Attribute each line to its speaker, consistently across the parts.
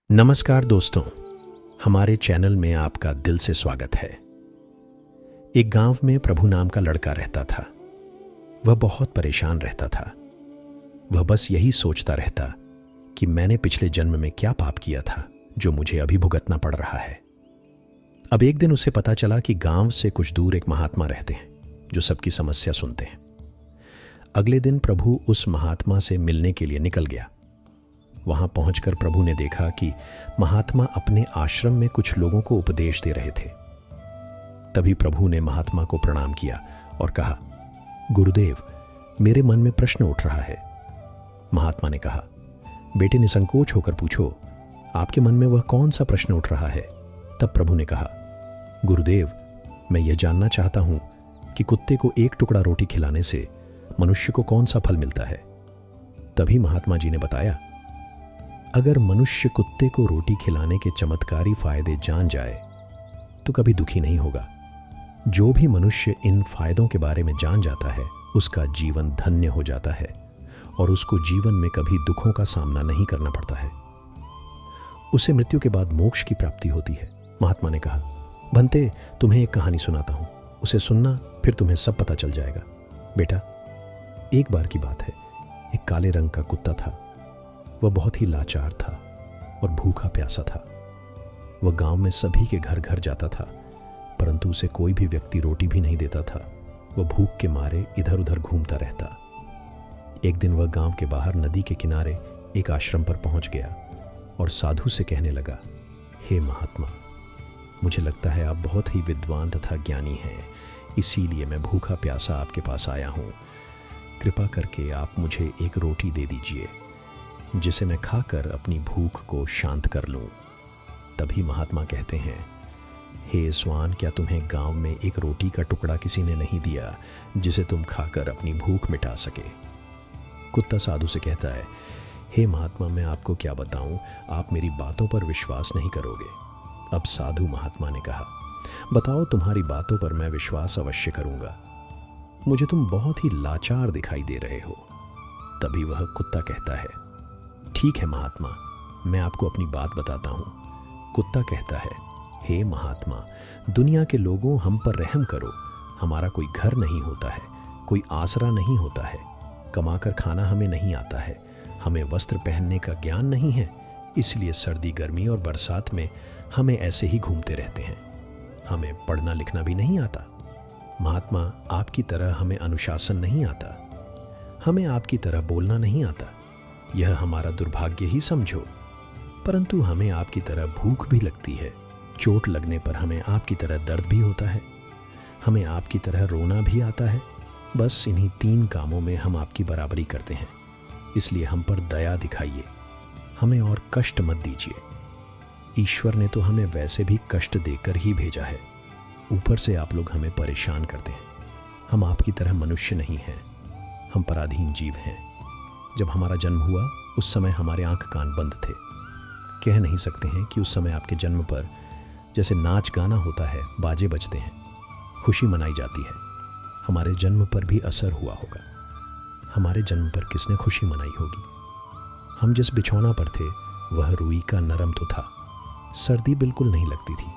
Speaker 1: नमस्कार दोस्तों, हमारे चैनल में आपका दिल से स्वागत है। एक गांव में प्रभु नाम का लड़का रहता था। वह बहुत परेशान रहता था। वह बस यही सोचता रहता कि मैंने पिछले जन्म में क्या पाप किया था जो मुझे अभी भुगतना पड़ रहा है। अब एक दिन उसे पता चला कि गांव से कुछ दूर एक महात्मा रहते हैं जो सबकी समस्या सुनते हैं। अगले दिन प्रभु उस महात्मा से मिलने के लिए निकल गया। वहां पहुंचकर प्रभु ने देखा कि महात्मा अपने आश्रम में कुछ लोगों को उपदेश दे रहे थे। तभी प्रभु ने महात्मा को प्रणाम किया और कहा, गुरुदेव, मेरे मन में प्रश्न उठ रहा है। महात्मा ने कहा, बेटे निसंकोच होकर पूछो, आपके मन में वह कौन सा प्रश्न उठ रहा है। तब प्रभु ने कहा, गुरुदेव, मैं यह जानना चाहता हूं कि कुत्ते को एक टुकड़ा रोटी खिलाने से मनुष्य को कौन सा फल मिलता है। तभी महात्मा जी ने बताया, अगर मनुष्य कुत्ते को रोटी खिलाने के चमत्कारी फायदे जान जाए तो कभी दुखी नहीं होगा। जो भी मनुष्य इन फायदों के बारे में जान जाता है उसका जीवन धन्य हो जाता है और उसको जीवन में कभी दुखों का सामना नहीं करना पड़ता है। उसे मृत्यु के बाद मोक्ष की प्राप्ति होती है। महात्मा ने कहा, भंते, तुम्हें एक कहानी सुनाता हूं, उसे सुनना, फिर तुम्हें सब पता चल जाएगा। बेटा, एक बार की बात है, एक काले रंग का कुत्ता था। वह बहुत ही लाचार था और भूखा प्यासा था। वह गांव में सभी के घर घर जाता था, परंतु उसे कोई भी व्यक्ति रोटी भी नहीं देता था। वह भूख के मारे इधर उधर घूमता रहता। एक दिन वह गांव के बाहर नदी के किनारे एक आश्रम पर पहुंच गया और साधु से कहने लगा, हे महात्मा, मुझे लगता है आप बहुत ही विद्वान तथा ज्ञानी हैं, इसीलिए मैं भूखा प्यासा आपके पास आया हूं। कृपा करके आप मुझे एक रोटी दे दीजिए जिसे मैं खाकर अपनी भूख को शांत कर लूं। तभी महात्मा कहते हैं, हे स्वान, क्या तुम्हें गांव में एक रोटी का टुकड़ा किसी ने नहीं दिया जिसे तुम खाकर अपनी भूख मिटा सके। कुत्ता साधु से कहता है, हे महात्मा, मैं आपको क्या बताऊं, आप मेरी बातों पर विश्वास नहीं करोगे। अब साधु महात्मा ने कहा, बताओ, तुम्हारी बातों पर मैं विश्वास अवश्य करूंगा। मुझे तुम बहुत ही लाचार दिखाई दे रहे हो। तभी वह कुत्ता कहता है, ठीक है महात्मा, मैं आपको अपनी बात बताता हूँ। कुत्ता कहता है, हे महात्मा, दुनिया के लोगों, हम पर रहम करो। हमारा कोई घर नहीं होता है, कोई आसरा नहीं होता है, कमाकर खाना हमें नहीं आता है, हमें वस्त्र पहनने का ज्ञान नहीं है, इसलिए सर्दी गर्मी और बरसात में हमें ऐसे ही घूमते रहते हैं। हमें पढ़ना लिखना भी नहीं आता। महात्मा, आपकी तरह हमें अनुशासन नहीं आता, हमें आपकी तरह बोलना नहीं आता। यह हमारा दुर्भाग्य ही समझो, परंतु हमें आपकी तरह भूख भी लगती है, चोट लगने पर हमें आपकी तरह दर्द भी होता है, हमें आपकी तरह रोना भी आता है। बस इन्हीं 3 कामों में हम आपकी बराबरी करते हैं, इसलिए हम पर दया दिखाइए, हमें और कष्ट मत दीजिए। ईश्वर ने तो हमें वैसे भी कष्ट देकर ही भेजा है, ऊपर से आप लोग हमें परेशान करते हैं। हम आपकी तरह मनुष्य नहीं हैं, हम पराधीन जीव हैं। जब हमारा जन्म हुआ उस समय हमारे आंख कान बंद थे। कह नहीं सकते हैं कि उस समय आपके जन्म पर जैसे नाच गाना होता है, बाजे बजते हैं, खुशी मनाई जाती है, हमारे जन्म पर भी असर हुआ होगा। हमारे जन्म पर किसने खुशी मनाई होगी। हम जिस बिछौना पर थे वह रुई का नरम तो था, सर्दी बिल्कुल नहीं लगती थी।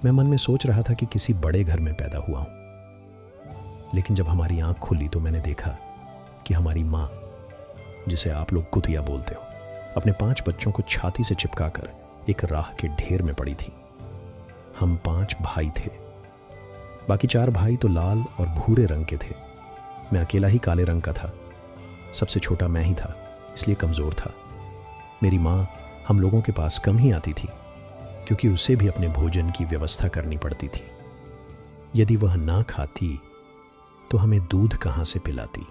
Speaker 1: मैं मन में सोच रहा था कि किसी बड़े घर में पैदा हुआ हूं। लेकिन जब हमारी आंख खुली तो मैंने देखा कि हमारी माँ, जिसे आप लोग कुतिया बोलते हो, अपने 5 बच्चों को छाती से चिपकाकर एक राह के ढेर में पड़ी थी। हम 5 भाई थे, बाकी 4 भाई तो लाल और भूरे रंग के थे। मैं अकेला ही काले रंग का था। सबसे छोटा मैं ही था, इसलिए कमज़ोर था। मेरी माँ हम लोगों के पास कम ही आती थी क्योंकि उसे भी अपने भोजन की व्यवस्था करनी पड़ती थी। यदि वह ना खाती तो हमें दूध कहाँ से पिलाती।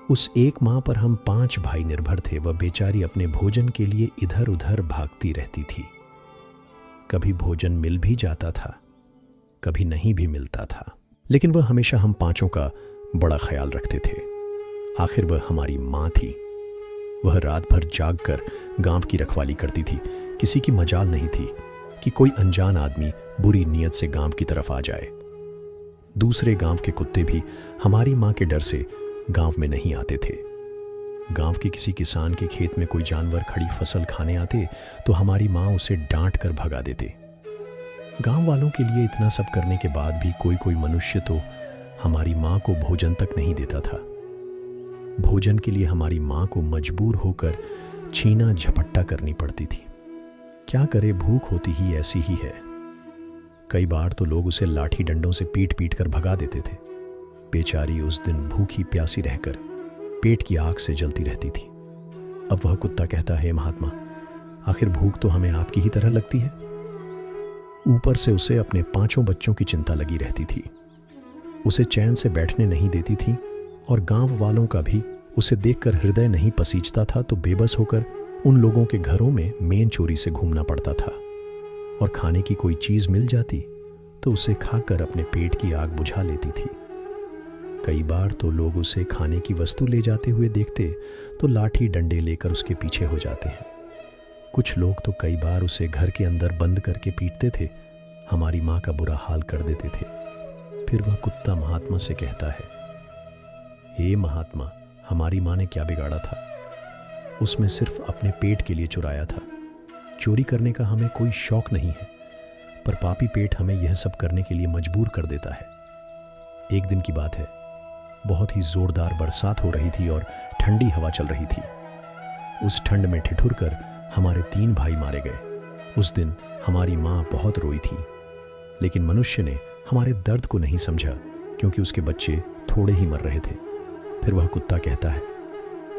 Speaker 1: उस एक माँ पर हम 5 भाई निर्भर थे। वह बेचारी अपने भोजन के लिए इधर उधर भागती रहती थी। कभी भोजन मिल भी जाता था, कभी नहीं भी मिलता था, लेकिन वह हमेशा हम 5 का बड़ा ख्याल रखते थे। आखिर वह हमारी माँ थी। वह रात भर जागकर गांव की रखवाली करती थी। किसी की मजाल नहीं थी कि कोई अनजान आदमी बुरी नीयत से गांव की तरफ आ जाए। दूसरे गांव के कुत्ते भी हमारी माँ के डर से गांव में नहीं आते थे। गांव के किसी किसान के खेत में कोई जानवर खड़ी फसल खाने आते तो हमारी माँ उसे डांट कर भगा देते। गांव वालों के लिए इतना सब करने के बाद भी कोई कोई मनुष्य तो हमारी माँ को भोजन तक नहीं देता था। भोजन के लिए हमारी माँ को मजबूर होकर छीना झपट्टा करनी पड़ती थी। क्या करे, भूख होती ही ऐसी ही है। कई बार तो लोग उसे लाठी डंडों से पीट पीट कर भगा देते थे। बेचारी उस दिन भूखी प्यासी रहकर पेट की आग से जलती रहती थी। अब वह कुत्ता कहता है, महात्मा, आखिर भूख तो हमें आपकी ही तरह लगती है। ऊपर से उसे अपने 5 बच्चों की चिंता लगी रहती थी। उसे चैन से बैठने नहीं देती थी और गांव वालों का भी उसे देखकर हृदय नहीं पसीजता था, तो बेबस होकर उन लोगों के घरों में मेन चोरी से घूमना पड़ता था। और खाने की कोई चीज मिल जाती तो उसे खाकर अपने पेट की आग बुझा लेती थी। कई बार तो लोग उसे खाने की वस्तु ले जाते हुए देखते तो लाठी डंडे लेकर उसके पीछे हो जाते हैं। कुछ लोग तो कई बार उसे घर के अंदर बंद करके पीटते थे, हमारी माँ का बुरा हाल कर देते थे। फिर वह कुत्ता महात्मा से कहता है, हे महात्मा, हमारी माँ ने क्या बिगाड़ा था? उसमें सिर्फ अपने पेट के लिए चुराया था। चोरी करने का हमें कोई शौक नहीं है, पर पापी पेट हमें यह सब करने के लिए मजबूर कर देता है। एक दिन की बात है, बहुत ही जोरदार बरसात हो रही थी और ठंडी हवा चल रही थी। उस ठंड में ठिठुर कर हमारे 3 भाई मारे गए। उस दिन हमारी माँ बहुत रोई थी, लेकिन मनुष्य ने हमारे दर्द को नहीं समझा, क्योंकि उसके बच्चे थोड़े ही मर रहे थे। फिर वह कुत्ता कहता है,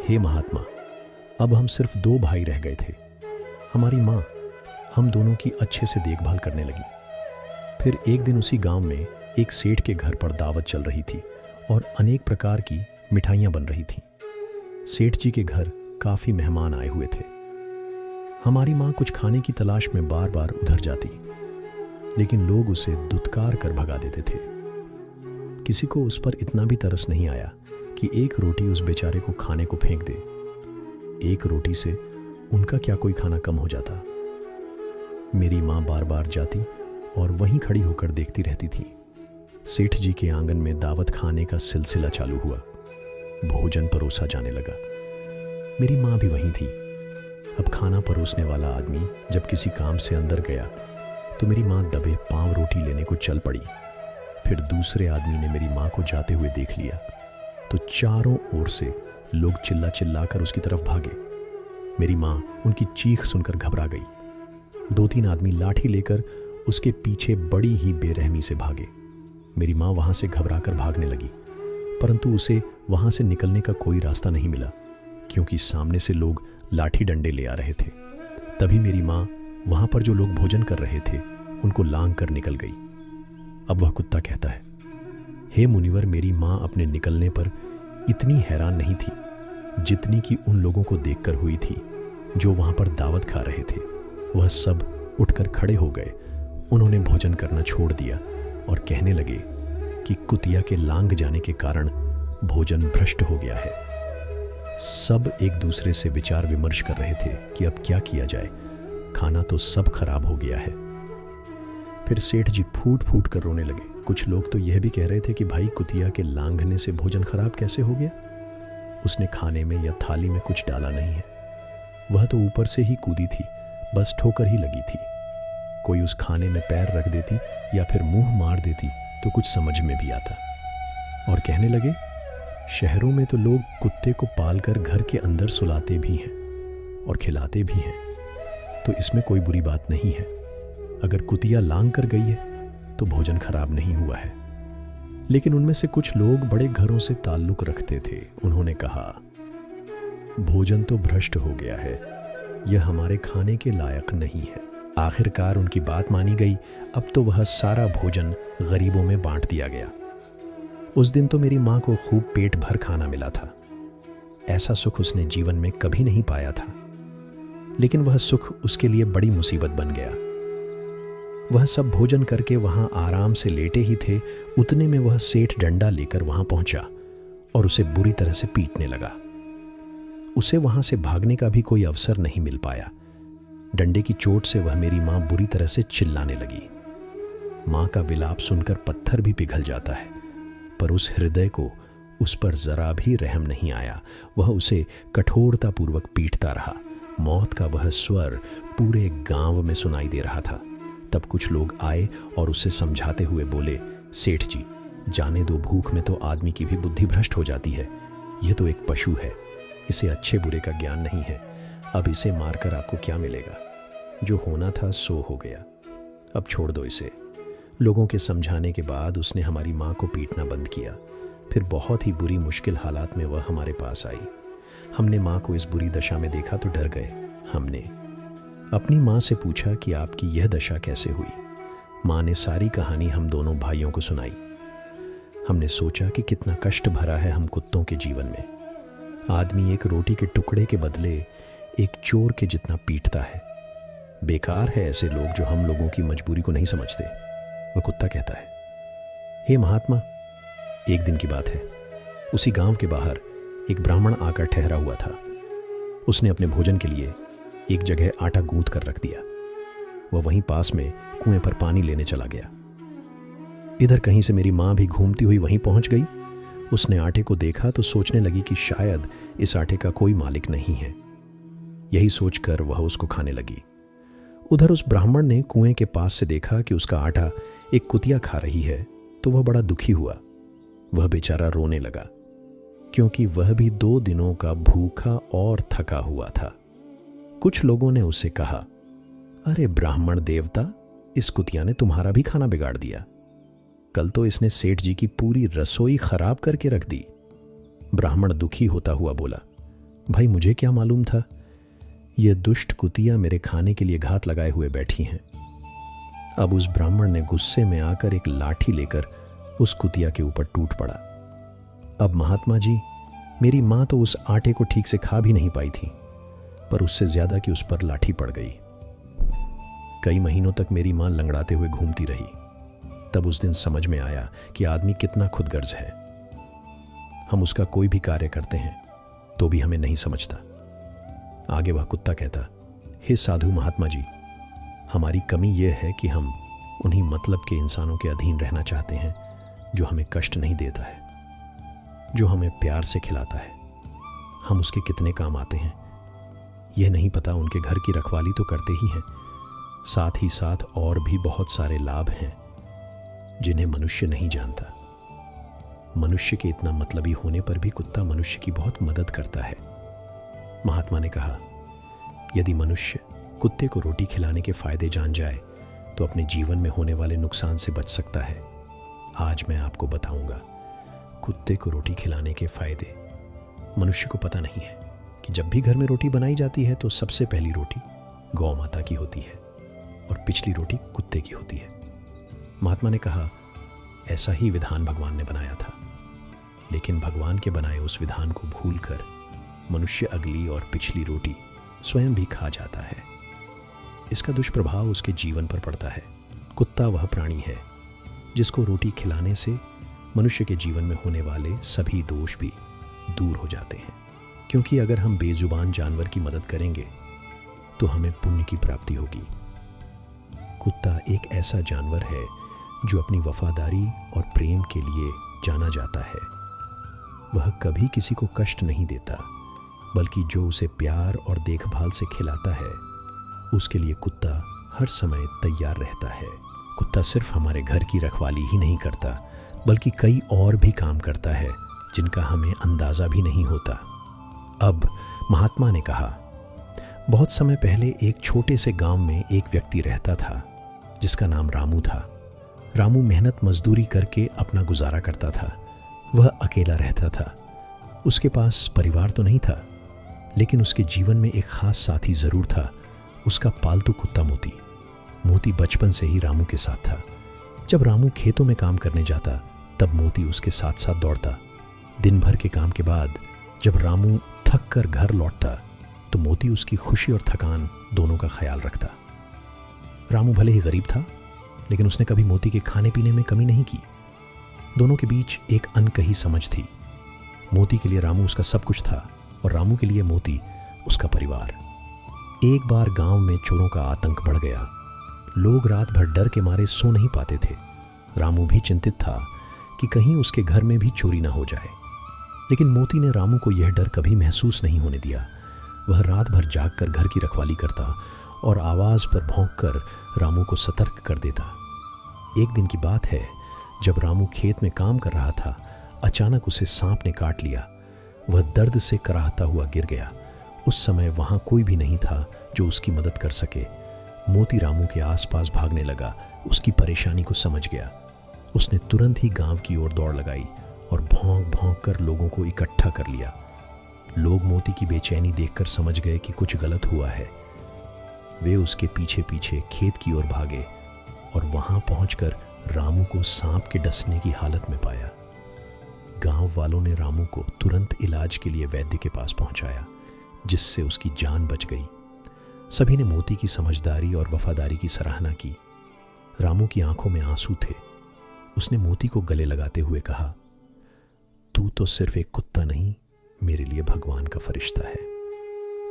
Speaker 1: हे महात्मा, अब हम सिर्फ 2 भाई रह गए थे। हमारी माँ हम दोनों की अच्छे से देखभाल करने लगी। फिर एक दिन उसी गांव में एक सेठ के घर पर दावत चल रही थी और अनेक प्रकार की मिठाइयाँ बन रही थीं। सेठ जी के घर काफ़ी मेहमान आए हुए थे। हमारी माँ कुछ खाने की तलाश में बार बार उधर जाती, लेकिन लोग उसे दुत्कार कर भगा देते थे। किसी को उस पर इतना भी तरस नहीं आया कि एक रोटी उस बेचारे को खाने को फेंक दे। एक रोटी से उनका क्या कोई खाना कम हो जाता? मेरी माँ बार बार जाती और वहीं खड़ी होकर देखती रहती थी। सेठ जी के आंगन में दावत खाने का सिलसिला चालू हुआ। भोजन परोसा जाने लगा। मेरी माँ भी वहीं थी। अब खाना परोसने वाला आदमी जब किसी काम से अंदर गया तो मेरी माँ दबे पांव रोटी लेने को चल पड़ी। फिर दूसरे आदमी ने मेरी माँ को जाते हुए देख लिया तो चारों ओर से लोग चिल्ला चिल्ला कर उसकी तरफ भागे। मेरी माँ उनकी चीख सुनकर घबरा गई। 2-3 आदमी लाठी लेकर उसके पीछे बड़ी ही बेरहमी से भागे। मेरी माँ वहां से घबरा कर भागने लगी, परंतु उसे वहां से निकलने का कोई रास्ता नहीं मिला, क्योंकि सामने से लोग लाठी डंडे ले आ रहे थे। तभी मेरी माँ वहां पर जो लोग भोजन कर रहे थे उनको लांग कर निकल गई। अब वह कुत्ता कहता है, हे मुनिवर, मेरी माँ अपने निकलने पर इतनी हैरान नहीं थी जितनी कि उन लोगों को देखकर हुई थी जो वहां पर दावत खा रहे थे। वह सब उठकर खड़े हो गए। उन्होंने भोजन करना छोड़ दिया और कहने लगे कि कुतिया के लांग जाने के कारण भोजन भ्रष्ट हो गया है। सब एक दूसरे से विचार विमर्श कर रहे थे कि अब क्या किया जाए, खाना तो सब खराब हो गया है। फिर सेठ जी फूट फूट कर रोने लगे। कुछ लोग तो यह भी कह रहे थे कि भाई, कुतिया के लांघने से भोजन खराब कैसे हो गया? उसने खाने में या थाली में कुछ डाला नहीं है। वह तो ऊपर से ही कूदी थी, बस ठोकर ही लगी थी। कोई उस खाने में पैर रख देती या फिर मुंह मार देती तो कुछ समझ में भी आता। और कहने लगे, शहरों में तो लोग कुत्ते को पालकर घर के अंदर सुलाते भी हैं और खिलाते भी हैं, तो इसमें कोई बुरी बात नहीं है। अगर कुतिया लांग कर गई है तो भोजन खराब नहीं हुआ है। लेकिन उनमें से कुछ लोग बड़े घरों से ताल्लुक रखते थे। उन्होंने कहा, भोजन तो भ्रष्ट हो गया है, यह हमारे खाने के लायक नहीं है। आखिरकार उनकी बात मानी गई। अब तो वह सारा भोजन गरीबों में बांट दिया गया। उस दिन तो मेरी माँ को खूब पेट भर खाना मिला था। ऐसा सुख उसने जीवन में कभी नहीं पाया था, लेकिन वह सुख उसके लिए बड़ी मुसीबत बन गया। वह सब भोजन करके वहां आराम से लेटे ही थे, उतने में वह सेठ डंडा लेकर वहां पहुंचा और उसे बुरी तरह से पीटने लगा। उसे वहां से भागने का भी कोई अवसर नहीं मिल पाया। डंडे की चोट से वह मेरी माँ बुरी तरह से चिल्लाने लगी। माँ का विलाप सुनकर पत्थर भी पिघल जाता है, पर उस हृदय को उस पर जरा भी रहम नहीं आया। वह उसे कठोरतापूर्वक पीटता रहा। मौत का वह स्वर पूरे गांव में सुनाई दे रहा था। तब कुछ लोग आए और उसे समझाते हुए बोले, सेठ जी, जाने दो, भूख में तो आदमी की भी बुद्धि भ्रष्ट हो जाती है। यह तो एक पशु है, इसे अच्छे बुरे का ज्ञान नहीं है। अब इसे मारकर आपको क्या मिलेगा? जो होना था सो हो गया, अब छोड़ दो इसे। लोगों के समझाने के बाद उसने हमारी माँ को पीटना बंद किया। फिर बहुत ही बुरी मुश्किल हालात में वह हमारे पास आई। हमने माँ को इस बुरी दशा में देखा तो डर गए। हमने अपनी माँ से पूछा कि आपकी यह दशा कैसे हुई। माँ ने सारी कहानी हम दोनों भाइयों को सुनाई। हमने सोचा कि कितना कष्ट भरा है हम कुत्तों के जीवन में। आदमी एक रोटी के टुकड़े के बदले एक चोर के जितना पीटता है। बेकार है ऐसे लोग जो हम लोगों की मजबूरी को नहीं समझते। वह कुत्ता कहता है, हे महात्मा, एक दिन की बात है, उसी गांव के बाहर एक ब्राह्मण आकर ठहरा हुआ था। उसने अपने भोजन के लिए एक जगह आटा गूंथ कर रख दिया। वह वहीं पास में कुएं पर पानी लेने चला गया। इधर कहीं से मेरी माँ भी घूमती हुई वहीं पहुंच गई। उसने आटे को देखा तो सोचने लगी कि शायद इस आटे का कोई मालिक नहीं है। यही सोचकर वह उसको खाने लगी। उधर उस ब्राह्मण ने कुएं के पास से देखा कि उसका आटा एक कुतिया खा रही है, तो वह बड़ा दुखी हुआ। वह बेचारा रोने लगा, क्योंकि वह भी 2 दिनों का भूखा और थका हुआ था। कुछ लोगों ने उससे कहा, अरे ब्राह्मण देवता, इस कुतिया ने तुम्हारा भी खाना बिगाड़ दिया। कल तो इसने सेठ जी की पूरी रसोई खराब करके रख दी। ब्राह्मण दुखी होता हुआ बोला, भाई मुझे क्या मालूम था, यह दुष्ट कुतिया मेरे खाने के लिए घात लगाए हुए बैठी हैं। अब उस ब्राह्मण ने गुस्से में आकर एक लाठी लेकर उस कुतिया के ऊपर टूट पड़ा। अब महात्मा जी, मेरी माँ तो उस आटे को ठीक से खा भी नहीं पाई थी, पर उससे ज्यादा कि उस पर लाठी पड़ गई। कई महीनों तक मेरी माँ लंगड़ाते हुए घूमती रही। तब उस दिन समझ में आया कि आदमी कितना खुदगर्ज है। हम उसका कोई भी कार्य करते हैं तो भी हमें नहीं समझता। आगे वह कुत्ता कहता, हे साधु महात्मा जी, हमारी कमी यह है कि हम उन्हीं मतलब के इंसानों के अधीन रहना चाहते हैं जो हमें कष्ट नहीं देता है, जो हमें प्यार से खिलाता है। हम उसके कितने काम आते हैं यह नहीं पता। उनके घर की रखवाली तो करते ही हैं, साथ ही साथ और भी बहुत सारे लाभ हैं जिन्हें मनुष्य नहीं जानता। मनुष्य के इतना मतलबी होने पर भी कुत्ता मनुष्य की बहुत मदद करता है। महात्मा ने कहा, यदि मनुष्य कुत्ते को रोटी खिलाने के फायदे जान जाए तो अपने जीवन में होने वाले नुकसान से बच सकता है। आज मैं आपको बताऊंगा कुत्ते को रोटी खिलाने के फायदे। मनुष्य को पता नहीं है कि जब भी घर में रोटी बनाई जाती है तो सबसे पहली रोटी गौ माता की होती है और पिछली रोटी कुत्ते की होती है। महात्मा ने कहा, ऐसा ही विधान भगवान ने बनाया था, लेकिन भगवान के बनाए उस विधान को भूलकर मनुष्य अगली और पिछली रोटी स्वयं भी खा जाता है। इसका दुष्प्रभाव उसके जीवन पर पड़ता है। कुत्ता वह प्राणी है जिसको रोटी खिलाने से मनुष्य के जीवन में होने वाले सभी दोष भी दूर हो जाते हैं, क्योंकि अगर हम बेजुबान जानवर की मदद करेंगे तो हमें पुण्य की प्राप्ति होगी। कुत्ता एक ऐसा जानवर है जो अपनी वफादारी और प्रेम के लिए जाना जाता है। वह कभी किसी को कष्ट नहीं देता, बल्कि जो उसे प्यार और देखभाल से खिलाता है उसके लिए कुत्ता हर समय तैयार रहता है। कुत्ता सिर्फ हमारे घर की रखवाली ही नहीं करता, बल्कि कई और भी काम करता है जिनका हमें अंदाज़ा भी नहीं होता। अब महात्मा ने कहा, बहुत समय पहले एक छोटे से गांव में एक व्यक्ति रहता था जिसका नाम रामू था। रामू मेहनत मजदूरी करके अपना गुजारा करता था। वह अकेला रहता था। उसके पास परिवार तो नहीं था, लेकिन उसके जीवन में एक खास साथी जरूर था, उसका पालतू कुत्ता मोती। मोती बचपन से ही रामू के साथ था। जब रामू खेतों में काम करने जाता तब मोती उसके साथ साथ दौड़ता। दिन भर के काम के बाद जब रामू थक कर घर लौटता तो मोती उसकी खुशी और थकान दोनों का ख्याल रखता। रामू भले ही गरीब था, लेकिन उसने कभी मोती के खाने पीने में कमी नहीं की। दोनों के बीच एक अनकही समझ थी। मोती के लिए रामू उसका सब कुछ था और रामू के लिए मोती उसका परिवार। एक बार गांव में चोरों का आतंक बढ़ गया। लोग रात भर डर के मारे सो नहीं पाते थे। रामू भी चिंतित था कि कहीं उसके घर में भी चोरी ना हो जाए। लेकिन मोती ने रामू को यह डर कभी महसूस नहीं होने दिया। वह रात भर जागकर घर की रखवाली करता और आवाज़ पर भौंककर रामू को सतर्क कर देता। एक दिन की बात है, जब रामू खेत में काम कर रहा था, अचानक उसे सांप ने काट लिया। वह दर्द से कराहता हुआ गिर गया। उस समय वहाँ कोई भी नहीं था जो उसकी मदद कर सके। मोती रामू के आसपास भागने लगा, उसकी परेशानी को समझ गया। उसने तुरंत ही गांव की ओर दौड़ लगाई और भौंक भौंक कर लोगों को इकट्ठा कर लिया। लोग मोती की बेचैनी देखकर समझ गए कि कुछ गलत हुआ है। वे उसके पीछे पीछे खेत की ओर भागे और वहां पहुंचकर रामू को सांप के डसने की हालत में पाया। गांव वालों ने रामू को तुरंत इलाज के लिए वैद्य के पास पहुंचाया, जिससे उसकी जान बच गई। सभी ने मोती की समझदारी और वफादारी की सराहना की। रामू की आंखों में आंसू थे। उसने मोती को गले लगाते हुए कहा, तू तो सिर्फ एक कुत्ता नहीं, मेरे लिए भगवान का फरिश्ता है।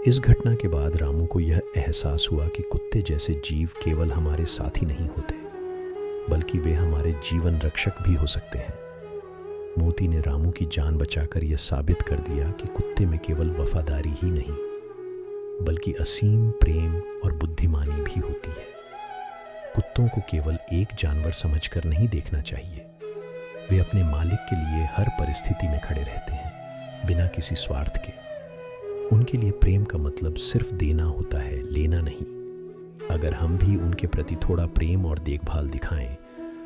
Speaker 1: इस घटना के बाद रामू को यह एहसास हुआ कि कुत्ते जैसे जीव केवल हमारे साथी नहीं होते, बल्कि वे हमारे जीवन रक्षक भी हो सकते हैं। मोती ने रामू की जान बचाकर यह साबित कर दिया कि कुत्ते में केवल वफादारी ही नहीं, बल्कि असीम प्रेम और बुद्धिमानी भी होती है। कुत्तों को केवल एक जानवर समझकर नहीं देखना चाहिए। वे अपने मालिक के लिए हर परिस्थिति में खड़े रहते हैं, बिना किसी स्वार्थ के। उनके लिए प्रेम का मतलब सिर्फ देना होता है, लेना नहीं। अगर हम भी उनके प्रति थोड़ा प्रेम और देखभाल दिखाएं,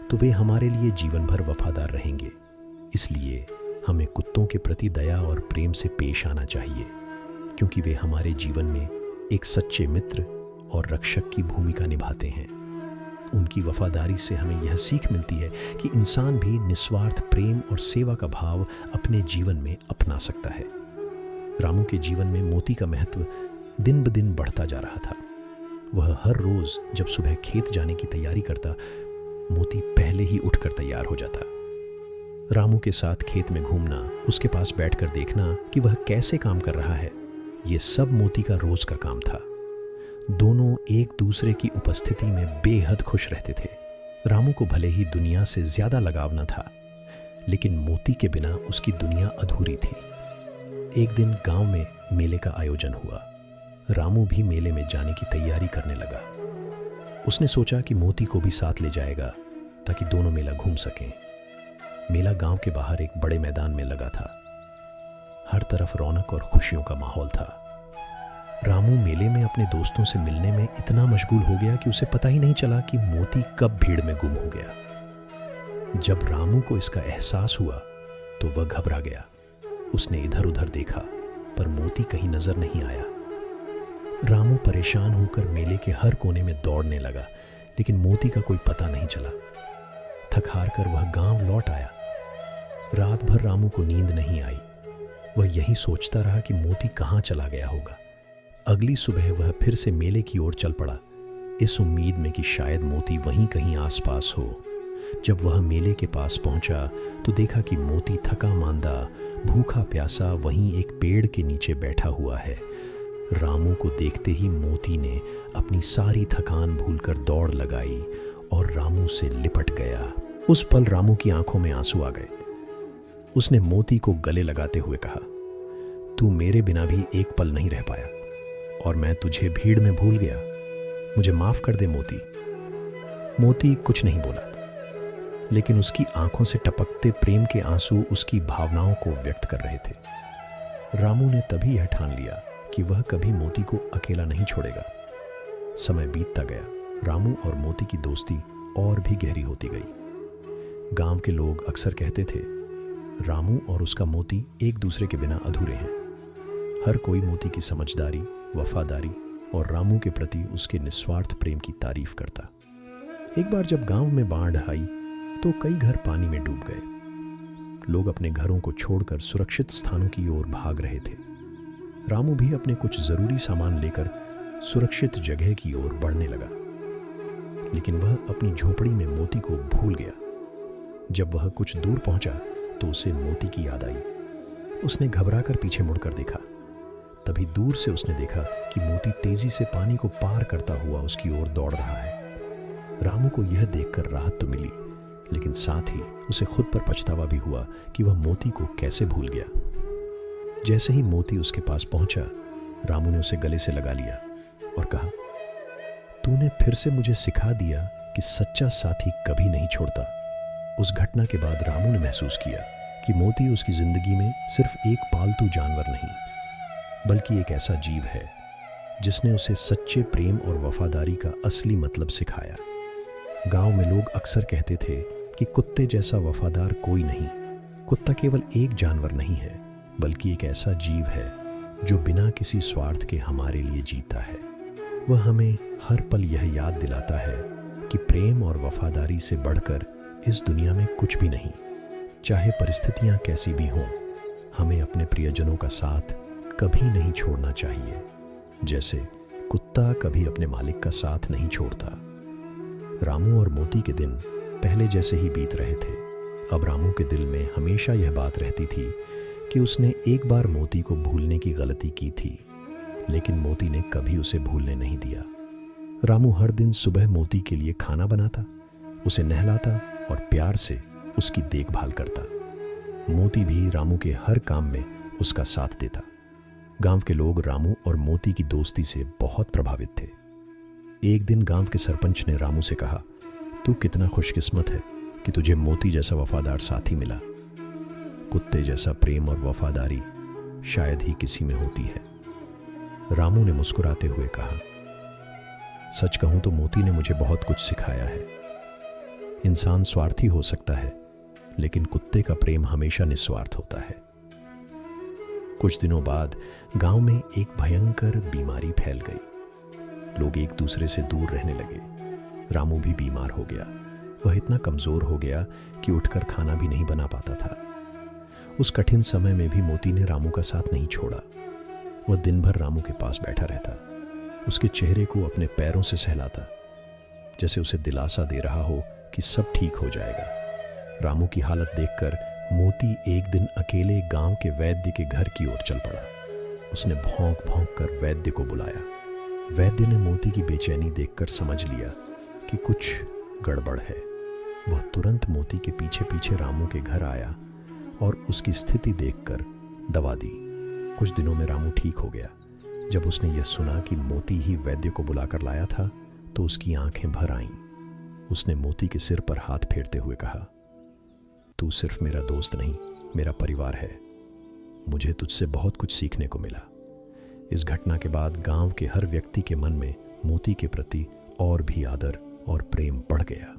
Speaker 1: तो वे हमारे लिए जीवन भर वफादार रहेंगे। इसलिए हमें कुत्तों के प्रति दया और प्रेम से पेश आना चाहिए, क्योंकि वे हमारे जीवन में एक सच्चे मित्र और रक्षक की भूमिका निभाते हैं। उनकी वफादारी से हमें यह सीख मिलती है कि इंसान भी निस्वार्थ प्रेम और सेवा का भाव अपने जीवन में अपना सकता है। रामू के जीवन में मोती का महत्व दिन ब दिन बढ़ता जा रहा था। वह हर रोज जब सुबह खेत जाने की तैयारी करता, मोती पहले ही उठकर तैयार हो जाता। रामू के साथ खेत में घूमना, उसके पास बैठकर देखना कि वह कैसे काम कर रहा है, ये सब मोती का रोज का काम था। दोनों एक दूसरे की उपस्थिति में बेहद खुश रहते थे। रामू को भले ही दुनिया से ज्यादा लगाव न था, लेकिन मोती के बिना उसकी दुनिया अधूरी थी। एक दिन गांव में मेले का आयोजन हुआ। रामू भी मेले में जाने की तैयारी करने लगा। उसने सोचा कि मोती को भी साथ ले जाएगा ताकि दोनों मेला घूम सकें। मेला गांव के बाहर एक बड़े मैदान में लगा था। हर तरफ रौनक और खुशियों का माहौल था। रामू मेले में अपने दोस्तों से मिलने में इतना मशगूल हो गया कि उसे पता ही नहीं चला कि मोती कब भीड़ में गुम हो गया। जब रामू को इसका एहसास हुआ तो वह घबरा गया। उसने इधर उधर देखा, पर मोती कहीं नजर नहीं आया। रामू परेशान होकर मेले के हर कोने में दौड़ने लगा, लेकिन मोती का कोई पता नहीं चला। थक हार कर वह गांव लौट आया। रात भर रामू को नींद नहीं आई। वह यही सोचता रहा कि मोती कहाँ चला गया होगा। अगली सुबह वह फिर से मेले की ओर चल पड़ा, इस उम्मीद में कि शायद मोती वहीं कहीं आसपास हो। जब वह मेले के पास पहुंचा तो देखा कि मोती थका मांदा, भूखा प्यासा वहीं एक पेड़ के नीचे बैठा हुआ है। रामू को देखते ही मोती ने अपनी सारी थकान भूलकर दौड़ लगाई और रामू से लिपट गया। उस पल रामू की आंखों में आंसू आ गए। उसने मोती को गले लगाते हुए कहा, तू मेरे बिना भी एक पल नहीं रह पाया और मैं तुझे भीड़ में भूल गया। मुझे माफ कर दे मोती। मोती कुछ नहीं बोला, लेकिन उसकी आंखों से टपकते प्रेम के आंसू उसकी भावनाओं को व्यक्त कर रहे थे। रामू ने तभी यह ठान लिया कि वह कभी मोती को अकेला नहीं छोड़ेगा। समय बीतता गया। रामू और मोती की दोस्ती और भी गहरी होती गई। गांव के लोग अक्सर कहते थे, रामू और उसका मोती एक दूसरे के बिना अधूरे हैं। हर कोई मोती की समझदारी, वफादारी और रामू के प्रति उसके निस्वार्थ प्रेम की तारीफ करता। एक बार जब गांव में बाढ़ आई तो कई घर पानी में डूब गए। लोग अपने घरों को छोड़कर सुरक्षित स्थानों की ओर भाग रहे थे। रामू भी अपने कुछ जरूरी सामान लेकर सुरक्षित जगह की ओर बढ़ने लगा, लेकिन वह अपनी झोपड़ी में मोती को भूल गया। जब वह कुछ दूर पहुंचा तो उसे मोती की याद आई। उसने घबराकर पीछे मुड़कर देखा। तभी दूर से उसने देखा कि मोती तेजी से पानी को पार करता हुआ उसकी ओर दौड़ रहा है। रामू को यह देखकर राहत तो मिली, लेकिन साथ ही उसे खुद पर पछतावा भी हुआ कि वह मोती को कैसे भूल गया। जैसे ही मोती उसके पास पहुंचा, रामू ने उसे गले से लगा लिया और कहा, तूने फिर से मुझे सिखा दिया कि सच्चा साथी कभी नहीं छोड़ता। उस घटना के बाद रामू ने महसूस किया कि मोती उसकी जिंदगी में सिर्फ एक पालतू जानवर नहीं, बल्कि एक ऐसा जीव है जिसने उसे सच्चे प्रेम और वफादारी का असली मतलब सिखाया। गांव में लोग अक्सर कहते थे कि कुत्ते जैसा वफादार कोई नहीं। कुत्ता केवल एक जानवर नहीं है, बल्कि एक ऐसा जीव है जो बिना किसी स्वार्थ के हमारे लिए जीता है। वह हमें हर पल यह याद दिलाता है कि प्रेम और वफादारी से बढ़कर इस दुनिया में कुछ भी नहीं। चाहे परिस्थितियां कैसी भी हों, हमें अपने प्रियजनों का साथ कभी नहीं छोड़ना चाहिए, जैसे कुत्ता कभी अपने मालिक का साथ नहीं छोड़ता। रामू और मोती के दिन पहले जैसे ही बीत रहे थे। अब रामू के दिल में हमेशा यह बात रहती थी कि उसने एक बार मोती को भूलने की गलती की थी, लेकिन मोती ने कभी उसे भूलने नहीं दिया। रामू हर दिन सुबह मोती के लिए खाना बनाता, उसे नहलाता और प्यार से उसकी देखभाल करता। मोती भी रामू के हर काम में उसका साथ देता। गांव के लोग रामू और मोती की दोस्ती से बहुत प्रभावित थे। एक दिन गांव के सरपंच ने रामू से कहा, तू कितना खुशकिस्मत है कि तुझे मोती जैसा वफादार साथी मिला। कुत्ते जैसा प्रेम और वफादारी शायद ही किसी में होती है। रामू ने मुस्कुराते हुए कहा, सच कहूं तो मोती ने मुझे बहुत कुछ सिखाया है। इंसान स्वार्थी हो सकता है, लेकिन कुत्ते का प्रेम हमेशा निस्वार्थ होता है। कुछ दिनों बाद गांव में एक भयंकर बीमारी फैल गई। लोग एक दूसरे से दूर रहने लगे। रामू भी बीमार हो गया। वह इतना कमजोर हो गया कि उठकर खाना भी नहीं बना पाता था। उस कठिन समय में भी मोती ने रामू का साथ नहीं छोड़ा। वह दिन भर रामू के पास बैठा रहता, उसके चेहरे को अपने पैरों से सहलाता, जैसे उसे दिलासा दे रहा हो कि सब ठीक हो जाएगा। रामू की हालत देखकर मोती एक दिन अकेले गांव के वैद्य के घर की ओर चल पड़ा। उसने भौंक भौंक कर वैद्य को बुलाया। वैद्य ने मोती की बेचैनी देखकर समझ लिया कि कुछ गड़बड़ है। वह तुरंत मोती के पीछे पीछे रामू के घर आया और उसकी स्थिति देखकर दवा दी। कुछ दिनों में रामू ठीक हो गया। जब उसने यह सुना कि मोती ही वैद्य को बुलाकर लाया था, तो उसकी आंखें भर आईं। उसने मोती के सिर पर हाथ फेरते हुए कहा, तू सिर्फ मेरा दोस्त नहीं, मेरा परिवार है। मुझे तुझसे बहुत कुछ सीखने को मिला। इस घटना के बाद गांव के हर व्यक्ति के मन में मोती के प्रति और भी आदर और प्रेम बढ़ गया।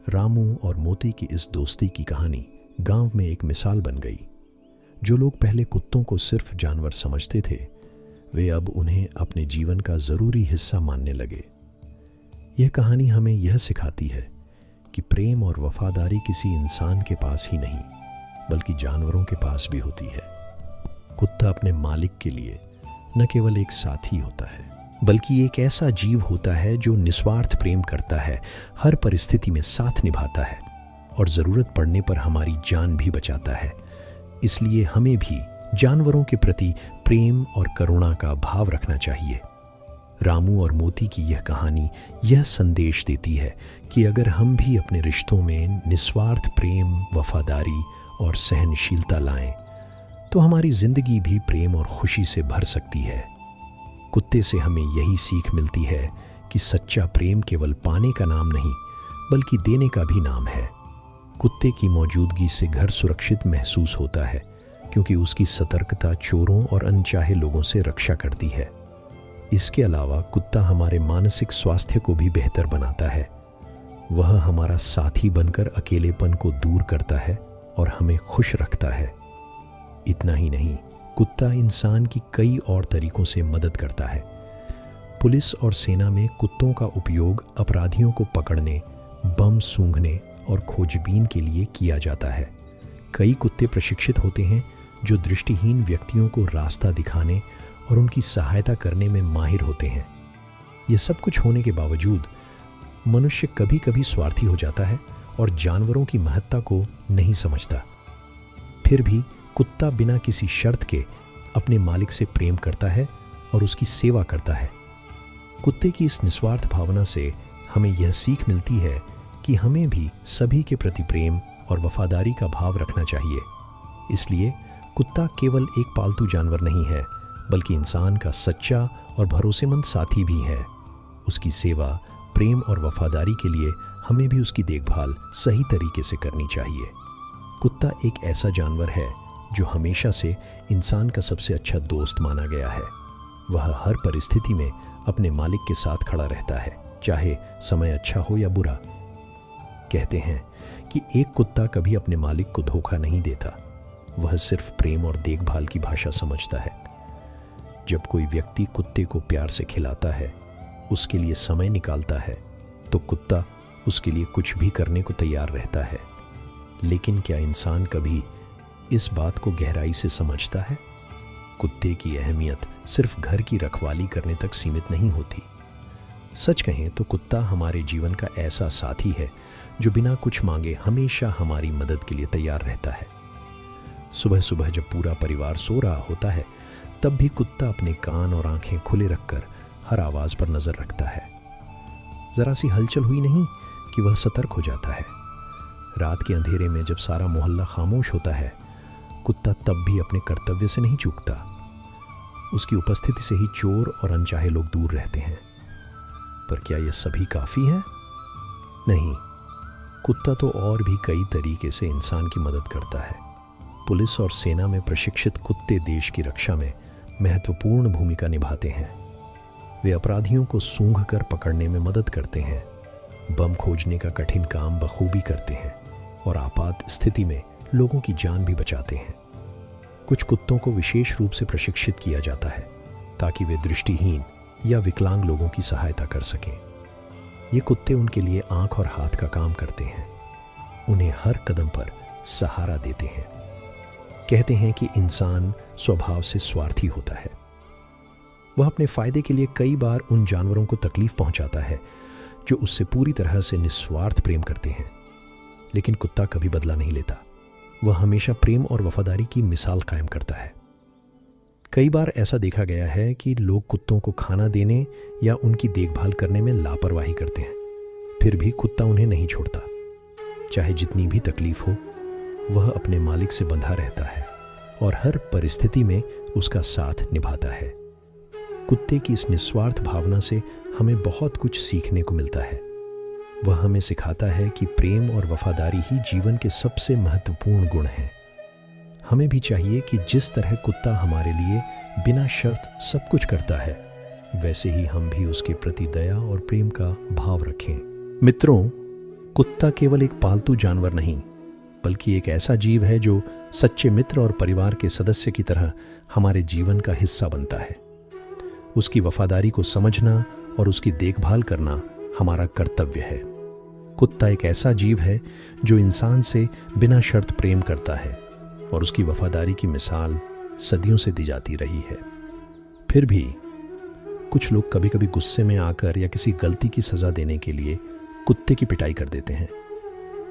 Speaker 1: रामू और मोती की इस दोस्ती की कहानी गांव में एक मिसाल बन गई। जो लोग पहले कुत्तों को सिर्फ जानवर समझते थे, वे अब उन्हें अपने जीवन का जरूरी हिस्सा मानने लगे। यह कहानी हमें यह सिखाती है कि प्रेम और वफादारी किसी इंसान के पास ही नहीं, बल्कि जानवरों के पास भी होती है। कुत्ता अपने मालिक के लिए न केवल एक साथी होता है, बल्कि एक ऐसा जीव होता है जो निस्वार्थ प्रेम करता है, हर परिस्थिति में साथ निभाता है और ज़रूरत पड़ने पर हमारी जान भी बचाता है। इसलिए हमें भी जानवरों के प्रति प्रेम और करुणा का भाव रखना चाहिए। रामू और मोती की यह कहानी यह संदेश देती है कि अगर हम भी अपने रिश्तों में निस्वार्थ प्रेम, वफादारी और सहनशीलता लाएं, तो हमारी जिंदगी भी प्रेम और खुशी से भर सकती है। कुत्ते से हमें यही सीख मिलती है कि सच्चा प्रेम केवल पाने का नाम नहीं, बल्कि देने का भी नाम है। कुत्ते की मौजूदगी से घर सुरक्षित महसूस होता है, क्योंकि उसकी सतर्कता चोरों और अनचाहे लोगों से रक्षा करती है। इसके अलावा कुत्ता हमारे मानसिक स्वास्थ्य को भी बेहतर बनाता है। वह हमारा साथी बनकर अकेलेपन को दूर करता है और हमें खुश रखता है। इतना ही नहीं, कुत्ता इंसान की कई और तरीकों से मदद करता है। पुलिस और सेना में कुत्तों का उपयोग अपराधियों को पकड़ने, बम सूंघने और खोजबीन के लिए किया जाता है। कई कुत्ते प्रशिक्षित होते हैं जो दृष्टिहीन व्यक्तियों को रास्ता दिखाने और उनकी सहायता करने में माहिर होते हैं। ये सब कुछ होने के बावजूद मनुष्य कभी कभी स्वार्थी हो जाता है और जानवरों की महत्ता को नहीं समझता। फिर भी कुत्ता बिना किसी शर्त के अपने मालिक से प्रेम करता है और उसकी सेवा करता है। कुत्ते की इस निस्वार्थ भावना से हमें यह सीख मिलती है कि हमें भी सभी के प्रति प्रेम और वफादारी का भाव रखना चाहिए। इसलिए कुत्ता केवल एक पालतू जानवर नहीं है, बल्कि इंसान का सच्चा और भरोसेमंद साथी भी है। उसकी सेवा, प्रेम और वफादारी के लिए हमें भी उसकी देखभाल सही तरीके से करनी चाहिए। कुत्ता एक ऐसा जानवर है जो हमेशा से इंसान का सबसे अच्छा दोस्त माना गया है। वह हर परिस्थिति में अपने मालिक के साथ खड़ा रहता है, चाहे समय अच्छा हो या बुरा। कहते हैं कि एक कुत्ता कभी अपने मालिक को धोखा नहीं देता, वह सिर्फ प्रेम और देखभाल की भाषा समझता है। जब कोई व्यक्ति कुत्ते को प्यार से खिलाता है, उसके लिए समय निकालता है, तो कुत्ता उसके लिए कुछ भी करने को तैयार रहता है। लेकिन क्या इंसान कभी इस बात को गहराई से समझता है? कुत्ते की अहमियत सिर्फ घर की रखवाली करने तक सीमित नहीं होती। सच कहें तो कुत्ता हमारे जीवन का ऐसा साथी है जो बिना कुछ मांगे हमेशा हमारी मदद के लिए तैयार रहता है। सुबह सुबह जब पूरा परिवार सो रहा होता है, तब भी कुत्ता अपने कान और आंखें खुले रखकर हर आवाज़ पर नज़र रखता है। ज़रा सी हलचल हुई नहीं कि वह सतर्क हो जाता है। रात के अंधेरे में जब सारा मोहल्ला खामोश होता है, कुत्ता तब भी अपने कर्तव्य से नहीं चूकता। उसकी उपस्थिति से ही चोर और अनचाहे लोग दूर रहते हैं। पर क्या यह सभी काफ़ी है? नहीं, कुत्ता तो और भी कई तरीके से इंसान की मदद करता है। पुलिस और सेना में प्रशिक्षित कुत्ते देश की रक्षा में महत्वपूर्ण भूमिका निभाते हैं। वे अपराधियों को सूंघकर पकड़ने में मदद करते हैं, बम खोजने का कठिन काम बखूबी करते हैं और आपात स्थिति में लोगों की जान भी बचाते हैं। कुछ कुत्तों को विशेष रूप से प्रशिक्षित किया जाता है ताकि वे दृष्टिहीन या विकलांग लोगों की सहायता कर सकें। ये कुत्ते उनके लिए आंख और हाथ का काम करते हैं, उन्हें हर कदम पर सहारा देते हैं। कहते हैं कि इंसान स्वभाव से स्वार्थी होता है। वह अपने फायदे के लिए कई बार उन जानवरों को तकलीफ पहुंचाता है जो उससे पूरी तरह से निस्वार्थ प्रेम करते हैं। लेकिन कुत्ता कभी बदला नहीं लेता। वह हमेशा प्रेम और वफादारी की मिसाल कायम करता है। कई बार ऐसा देखा गया है कि लोग कुत्तों को खाना देने या उनकी देखभाल करने में लापरवाही करते हैं, फिर भी कुत्ता उन्हें नहीं छोड़ता। चाहे जितनी भी तकलीफ हो, वह अपने मालिक से बंधा रहता है और हर परिस्थिति में उसका साथ निभाता है। कुत्ते की इस निस्वार्थ भावना से हमें बहुत कुछ सीखने को मिलता है। वह हमें सिखाता है कि प्रेम और वफादारी ही जीवन के सबसे महत्वपूर्ण गुण हैं। हमें भी चाहिए कि जिस तरह कुत्ता हमारे लिए बिना शर्त सब कुछ करता है, वैसे ही हम भी उसके प्रति दया और प्रेम का भाव रखें। मित्रों, कुत्ता केवल एक पालतू जानवर नहीं, बल्कि एक ऐसा जीव है जो सच्चे मित्र और परिवार के सदस्य की तरह हमारे जीवन का हिस्सा बनता है। उसकी वफादारी को समझना और उसकी देखभाल करना हमारा कर्तव्य है। कुत्ता एक ऐसा जीव है जो इंसान से बिना शर्त प्रेम करता है और उसकी वफादारी की मिसाल सदियों से दी जाती रही है। फिर भी कुछ लोग कभी कभी गुस्से में आकर या किसी गलती की सज़ा देने के लिए कुत्ते की पिटाई कर देते हैं।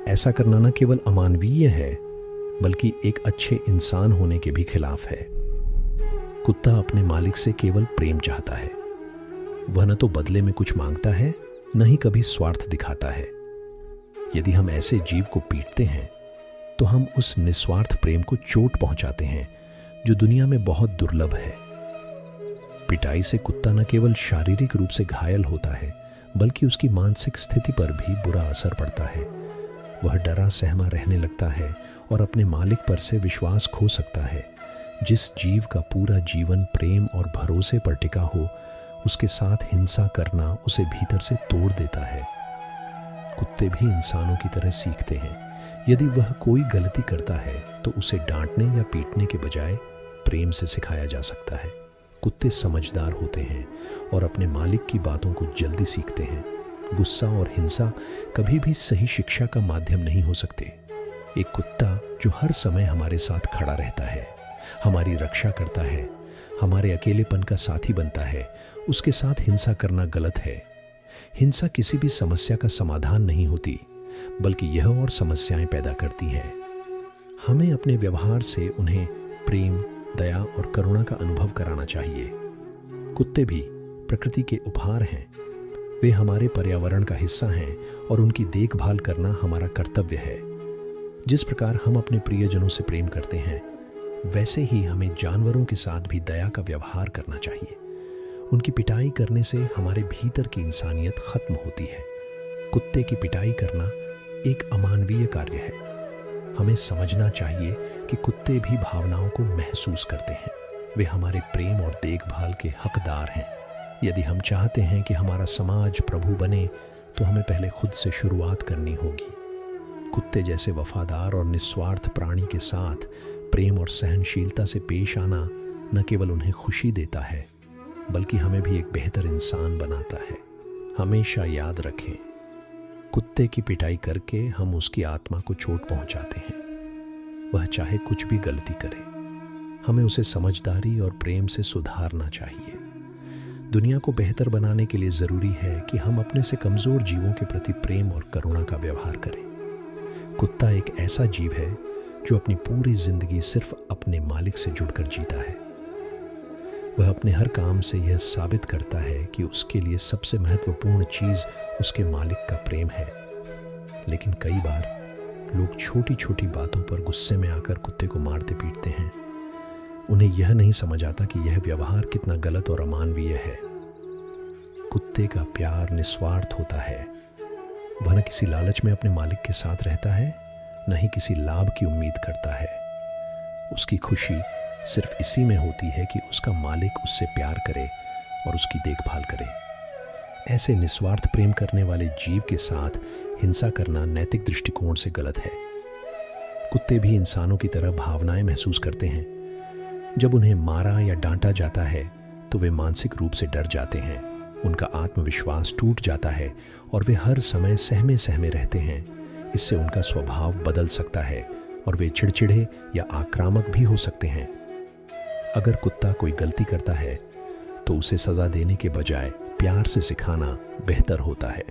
Speaker 1: ऐसा करना न केवल अमानवीय है, बल्कि एक अच्छे इंसान होने के भी खिलाफ है। कुत्ता अपने मालिक से केवल प्रेम चाहता है। वह न तो बदले में कुछ मांगता है, न ही कभी स्वार्थ दिखाता है। यदि हम ऐसे जीव को पीटते हैं, तो हम उस निस्वार्थ प्रेम को चोट पहुंचाते हैं जो दुनिया में बहुत दुर्लभ है। पिटाई से कुत्ता न केवल शारीरिक रूप से घायल होता है, बल्कि उसकी मानसिक स्थिति पर भी बुरा असर पड़ता है। वह डरा सहमा रहने लगता है और अपने मालिक पर से विश्वास खो सकता है। जिस जीव का पूरा जीवन प्रेम और भरोसे पर टिका हो, उसके साथ हिंसा करना उसे भीतर से तोड़ देता है। कुत्ते भी इंसानों की तरह सीखते हैं। यदि वह कोई गलती करता है तो उसे डांटने या पीटने के बजाय प्रेम से सिखाया जा सकता है। कुत्ते समझदार होते हैं और अपने मालिक की बातों को जल्दी सीखते हैं। गुस्सा और हिंसा कभी भी सही शिक्षा का माध्यम नहीं हो सकते। एक कुत्ता जो हर समय हमारे साथ खड़ा रहता है, हमारी रक्षा करता है, हमारे अकेलेपन का साथी बनता है, उसके साथ हिंसा करना गलत है। हिंसा किसी भी समस्या का समाधान नहीं होती, बल्कि यह और समस्याएं पैदा करती है। हमें अपने व्यवहार से उन्हें प्रेम, दया और करुणा का अनुभव कराना चाहिए। कुत्ते भी प्रकृति के उपहार हैं। वे हमारे पर्यावरण का हिस्सा हैं और उनकी देखभाल करना हमारा कर्तव्य है। जिस प्रकार हम अपने प्रियजनों से प्रेम करते हैं, वैसे ही हमें जानवरों के साथ भी दया का व्यवहार करना चाहिए। उनकी पिटाई करने से हमारे भीतर की इंसानियत खत्म होती है। कुत्ते की पिटाई करना एक अमानवीय कार्य है। हमें समझना चाहिए कि कुत्ते भी भावनाओं को महसूस करते हैं। वे हमारे प्रेम और देखभाल के हकदार हैं। यदि हम चाहते हैं कि हमारा समाज प्रभु बने, तो हमें पहले खुद से शुरुआत करनी होगी। कुत्ते जैसे वफादार और निस्वार्थ प्राणी के साथ प्रेम और सहनशीलता से पेश आना न केवल उन्हें खुशी देता है, बल्कि हमें भी एक बेहतर इंसान बनाता है। हमेशा याद रखें, कुत्ते की पिटाई करके हम उसकी आत्मा को चोट पहुंचाते हैं। वह चाहे कुछ भी गलती करे, हमें उसे समझदारी और प्रेम से सुधारना चाहिए। दुनिया को बेहतर बनाने के लिए ज़रूरी है कि हम अपने से कमज़ोर जीवों के प्रति प्रेम और करुणा का व्यवहार करें। कुत्ता एक ऐसा जीव है जो अपनी पूरी ज़िंदगी सिर्फ अपने मालिक से जुड़कर जीता है। वह अपने हर काम से यह साबित करता है कि उसके लिए सबसे महत्वपूर्ण चीज़ उसके मालिक का प्रेम है। लेकिन कई बार लोग छोटी छोटी बातों पर गुस्से में आकर कुत्ते को मारते पीटते हैं। उन्हें यह नहीं समझ आता कि यह व्यवहार कितना गलत और अमानवीय है। कुत्ते का प्यार निस्वार्थ होता है। वह न किसी लालच में अपने मालिक के साथ रहता है, न ही किसी लाभ की उम्मीद करता है। उसकी खुशी सिर्फ इसी में होती है कि उसका मालिक उससे प्यार करे और उसकी देखभाल करे। ऐसे निस्वार्थ प्रेम करने वाले जीव के साथ हिंसा करना नैतिक दृष्टिकोण से गलत है। कुत्ते भी इंसानों की तरह भावनाएं महसूस करते हैं। जब उन्हें मारा या डांटा जाता है तो वे मानसिक रूप से डर जाते हैं। उनका आत्मविश्वास टूट जाता है और वे हर समय सहमे सहमे रहते हैं। इससे उनका स्वभाव बदल सकता है और वे चिड़चिड़े या आक्रामक भी हो सकते हैं। अगर कुत्ता कोई गलती करता है तो उसे सजा देने के बजाय प्यार से सिखाना बेहतर होता है।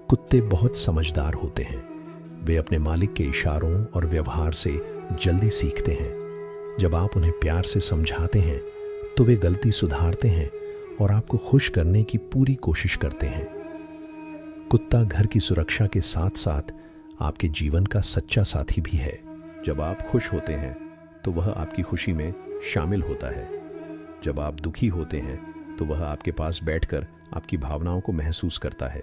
Speaker 1: कुत्ते बहुत समझदार होते हैं। वे अपने मालिक के इशारों और व्यवहार से जल्दी सीखते हैं। जब आप उन्हें प्यार से समझाते हैं तो वे गलती सुधारते हैं और आपको खुश करने की पूरी कोशिश करते हैं। कुत्ता घर की सुरक्षा के साथ साथ आपके जीवन का सच्चा साथी भी है। जब आप खुश होते हैं तो वह आपकी खुशी में शामिल होता है। जब आप दुखी होते हैं तो वह आपके पास बैठकर आपकी भावनाओं को महसूस करता है।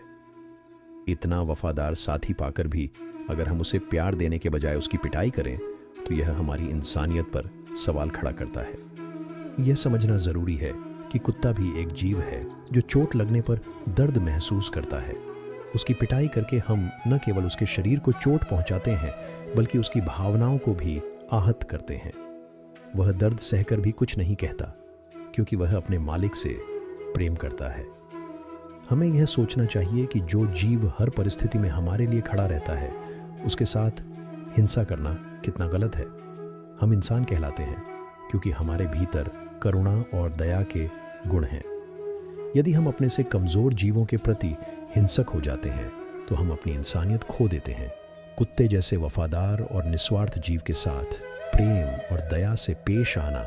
Speaker 1: इतना वफादार साथी पाकर भी अगर हम उसे प्यार देने के बजाय उसकी पिटाई करें तो यह हमारी इंसानियत पर सवाल खड़ा करता है। यह समझना ज़रूरी है कि कुत्ता भी एक जीव है जो चोट लगने पर दर्द महसूस करता है। उसकी पिटाई करके हम न केवल उसके शरीर को चोट पहुंचाते हैं, बल्कि उसकी भावनाओं को भी आहत करते हैं। वह दर्द सहकर भी कुछ नहीं कहता, क्योंकि वह अपने मालिक से प्रेम करता है। हमें यह सोचना चाहिए कि जो जीव हर परिस्थिति में हमारे लिए खड़ा रहता है, उसके साथ हिंसा करना कितना गलत है। हम इंसान कहलाते हैं क्योंकि हमारे भीतर करुणा और दया के गुण हैं। यदि हम अपने से कमज़ोर जीवों के प्रति हिंसक हो जाते हैं तो हम अपनी इंसानियत खो देते हैं। कुत्ते जैसे वफादार और निस्वार्थ जीव के साथ प्रेम और दया से पेश आना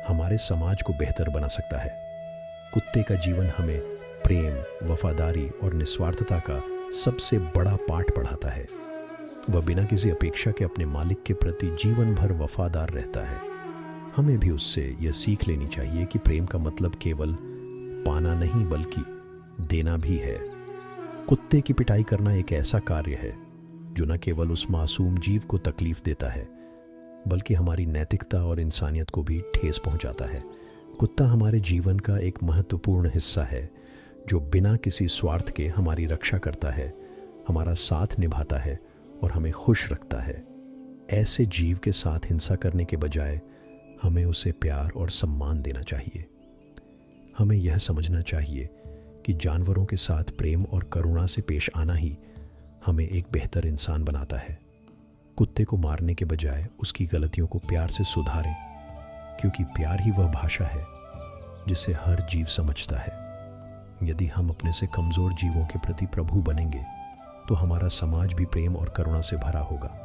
Speaker 1: हमारे समाज को बेहतर बना सकता है। कुत्ते का जीवन हमें प्रेम, वफादारी और निस्वार्थता का सबसे बड़ा पाठ पढ़ाता है। वह बिना किसी अपेक्षा के अपने मालिक के प्रति जीवन भर वफादार रहता है। हमें भी उससे यह सीख लेनी चाहिए कि प्रेम का मतलब केवल पाना नहीं बल्कि देना भी है। कुत्ते की पिटाई करना एक ऐसा कार्य है जो न केवल उस मासूम जीव को तकलीफ देता है, बल्कि हमारी नैतिकता और इंसानियत को भी ठेस पहुंचाता है। कुत्ता हमारे जीवन का एक महत्वपूर्ण हिस्सा है जो बिना किसी स्वार्थ के हमारी रक्षा करता है, हमारा साथ निभाता है और हमें खुश रखता है। ऐसे जीव के साथ हिंसा करने के बजाय हमें उसे प्यार और सम्मान देना चाहिए। हमें यह समझना चाहिए कि जानवरों के साथ प्रेम और करुणा से पेश आना ही हमें एक बेहतर इंसान बनाता है। कुत्ते को मारने के बजाय उसकी गलतियों को प्यार से सुधारें, क्योंकि प्यार ही वह भाषा है जिसे हर जीव समझता है। यदि हम अपने से कमज़ोर जीवों के प्रति प्रभु बनेंगे तो हमारा समाज भी प्रेम और करुणा से भरा होगा।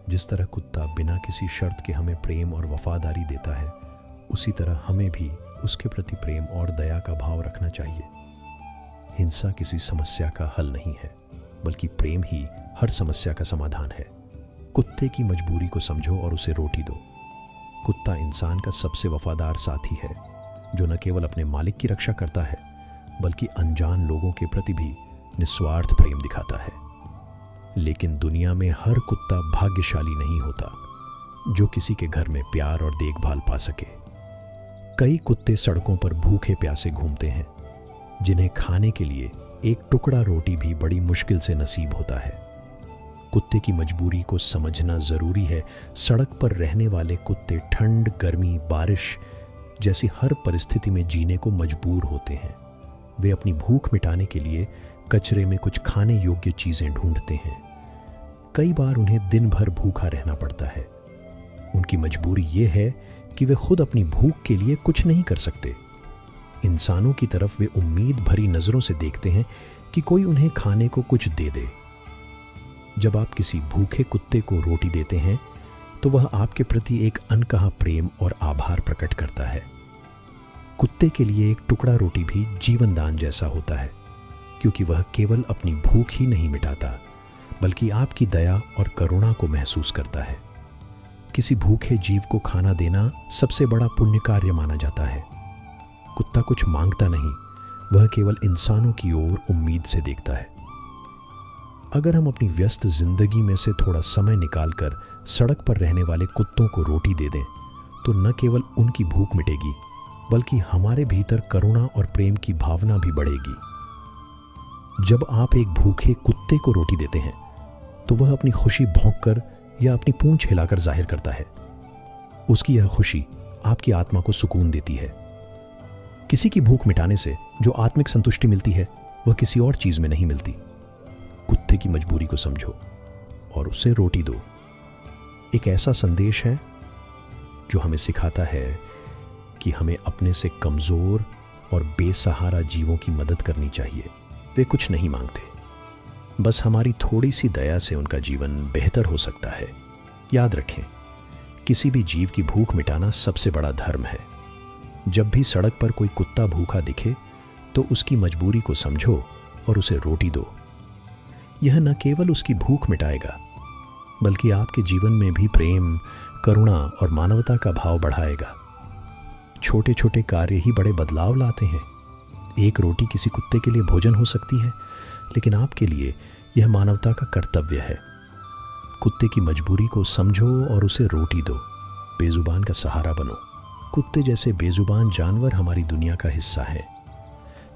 Speaker 1: जिस तरह कुत्ता बिना किसी शर्त के हमें प्रेम और वफादारी देता है, उसी तरह हमें भी उसके प्रति प्रेम और दया का भाव रखना चाहिए। हिंसा किसी समस्या का हल नहीं है, बल्कि प्रेम ही हर समस्या का समाधान है। कुत्ते की मजबूरी को समझो और उसे रोटी दो। कुत्ता इंसान का सबसे वफादार साथी है, जो न केवल अपने मालिक की रक्षा करता है बल्कि अनजान लोगों के प्रति भी निस्वार्थ प्रेम दिखाता है। लेकिन दुनिया में हर कुत्ता भाग्यशाली नहीं होता जो किसी के घर में प्यार और देखभाल पा सके। कई कुत्ते सड़कों पर भूखे प्यासे घूमते हैं, जिन्हें खाने के लिए एक टुकड़ा रोटी भी बड़ी मुश्किल से नसीब होता है। कुत्ते की मजबूरी को समझना जरूरी है। सड़क पर रहने वाले कुत्ते ठंड, गर्मी, बारिश जैसी हर परिस्थिति में जीने को मजबूर होते हैं। वे अपनी भूख मिटाने के लिए कचरे में कुछ खाने योग्य चीजें ढूंढते हैं। कई बार उन्हें दिन भर भूखा रहना पड़ता है। उनकी मजबूरी ये है कि वे खुद अपनी भूख के लिए कुछ नहीं कर सकते। इंसानों की तरफ वे उम्मीद भरी नजरों से देखते हैं कि कोई उन्हें खाने को कुछ दे दे। जब आप किसी भूखे कुत्ते को रोटी देते हैं तो वह आपके प्रति एक अनकहा प्रेम और आभार प्रकट करता है। कुत्ते के लिए एक टुकड़ा रोटी भी जीवन दान जैसा होता है, क्योंकि वह केवल अपनी भूख ही नहीं मिटाता बल्कि आपकी दया और करुणा को महसूस करता है। किसी भूखे जीव को खाना देना सबसे बड़ा पुण्य कार्य माना जाता है। कुत्ता कुछ मांगता नहीं, वह केवल इंसानों की ओर उम्मीद से देखता है। अगर हम अपनी व्यस्त जिंदगी में से थोड़ा समय निकालकर सड़क पर रहने वाले कुत्तों को रोटी दे दें तो न केवल उनकी भूख मिटेगी बल्कि हमारे भीतर करुणा और प्रेम की भावना भी बढ़ेगी। जब आप एक भूखे कुत्ते को रोटी देते हैं तो वह अपनी खुशी भौंककर या अपनी पूंछ हिलाकर जाहिर करता है। उसकी यह खुशी आपकी आत्मा को सुकून देती है। किसी की भूख मिटाने से जो आत्मिक संतुष्टि मिलती है वह किसी और चीज में नहीं मिलती। कुत्ते की मजबूरी को समझो और उसे रोटी दो। एक ऐसा संदेश है जो हमें सिखाता है कि हमें अपने से कमजोर और बेसहारा जीवों की मदद करनी चाहिए। वे कुछ नहीं मांगते, बस हमारी थोड़ी सी दया से उनका जीवन बेहतर हो सकता है। याद रखें, किसी भी जीव की भूख मिटाना सबसे बड़ा धर्म है। जब भी सड़क पर कोई कुत्ता भूखा दिखे तो उसकी मजबूरी को समझो और उसे रोटी दो। यह न केवल उसकी भूख मिटाएगा बल्कि आपके जीवन में भी प्रेम, करुणा और मानवता का भाव बढ़ाएगा। छोटे छोटे कार्य ही बड़े बदलाव लाते हैं। एक रोटी किसी कुत्ते के लिए भोजन हो सकती है, लेकिन आपके लिए यह मानवता का कर्तव्य है। कुत्ते की मजबूरी को समझो और उसे रोटी दो। बेजुबान का सहारा बनो। कुत्ते जैसे बेजुबान जानवर हमारी दुनिया का हिस्सा है।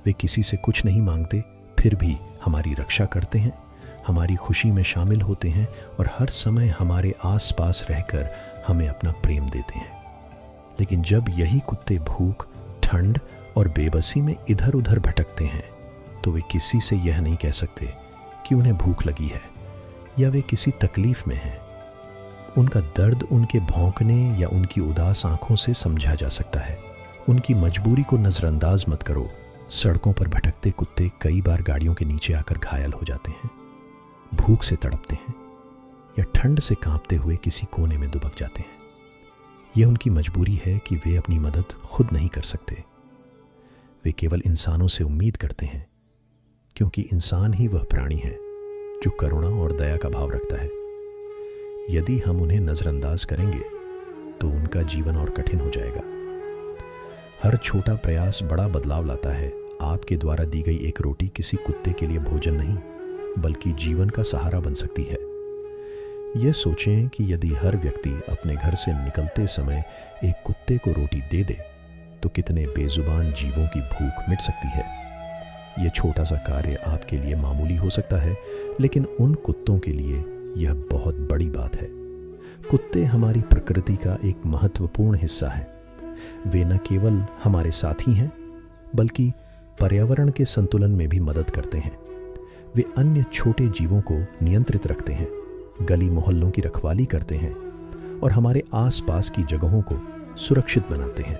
Speaker 1: वे किसी से कुछ नहीं मांगते, फिर भी हमारी रक्षा करते हैं, हमारी खुशी में शामिल होते हैं और हर समय हमारे आसपास रहकर हमें अपना प्रेम देते हैं। लेकिन जब यही कुत्ते भूख, ठंड और बेबसी में इधर उधर भटकते हैं तो वे किसी से यह नहीं कह सकते कि उन्हें भूख लगी है या वे किसी तकलीफ में हैं। उनका दर्द उनके भौंकने या उनकी उदास आंखों से समझा जा सकता है। उनकी मजबूरी को नजरअंदाज मत करो। सड़कों पर भटकते कुत्ते कई बार गाड़ियों के नीचे आकर घायल हो जाते हैं, भूख से तड़पते हैं या ठंड से कांपते हुए किसी कोने में दुबक जाते हैं। यह उनकी मजबूरी है कि वे अपनी मदद खुद नहीं कर सकते। वे केवल इंसानों से उम्मीद करते हैं, क्योंकि इंसान ही वह प्राणी है जो करुणा और दया का भाव रखता है। यदि हम उन्हें नजरअंदाज करेंगे तो उनका जीवन और कठिन हो जाएगा। हर छोटा प्रयास बड़ा बदलाव लाता है। आपके द्वारा दी गई एक रोटी किसी कुत्ते के लिए भोजन नहीं बल्कि जीवन का सहारा बन सकती है। यह सोचें कि यदि हर व्यक्ति अपने घर से निकलते समय एक कुत्ते को रोटी दे दे तो कितने बेजुबान जीवों की भूख मिट सकती है। यह छोटा सा कार्य आपके लिए मामूली हो सकता है, लेकिन उन कुत्तों के लिए यह बहुत बड़ी बात है। कुत्ते हमारी प्रकृति का एक महत्वपूर्ण हिस्सा हैं। वे न केवल हमारे साथी हैं बल्कि पर्यावरण के संतुलन में भी मदद करते हैं। वे अन्य छोटे जीवों को नियंत्रित रखते हैं, गली मोहल्लों की रखवाली करते हैं और हमारे आसपास की जगहों को सुरक्षित बनाते हैं।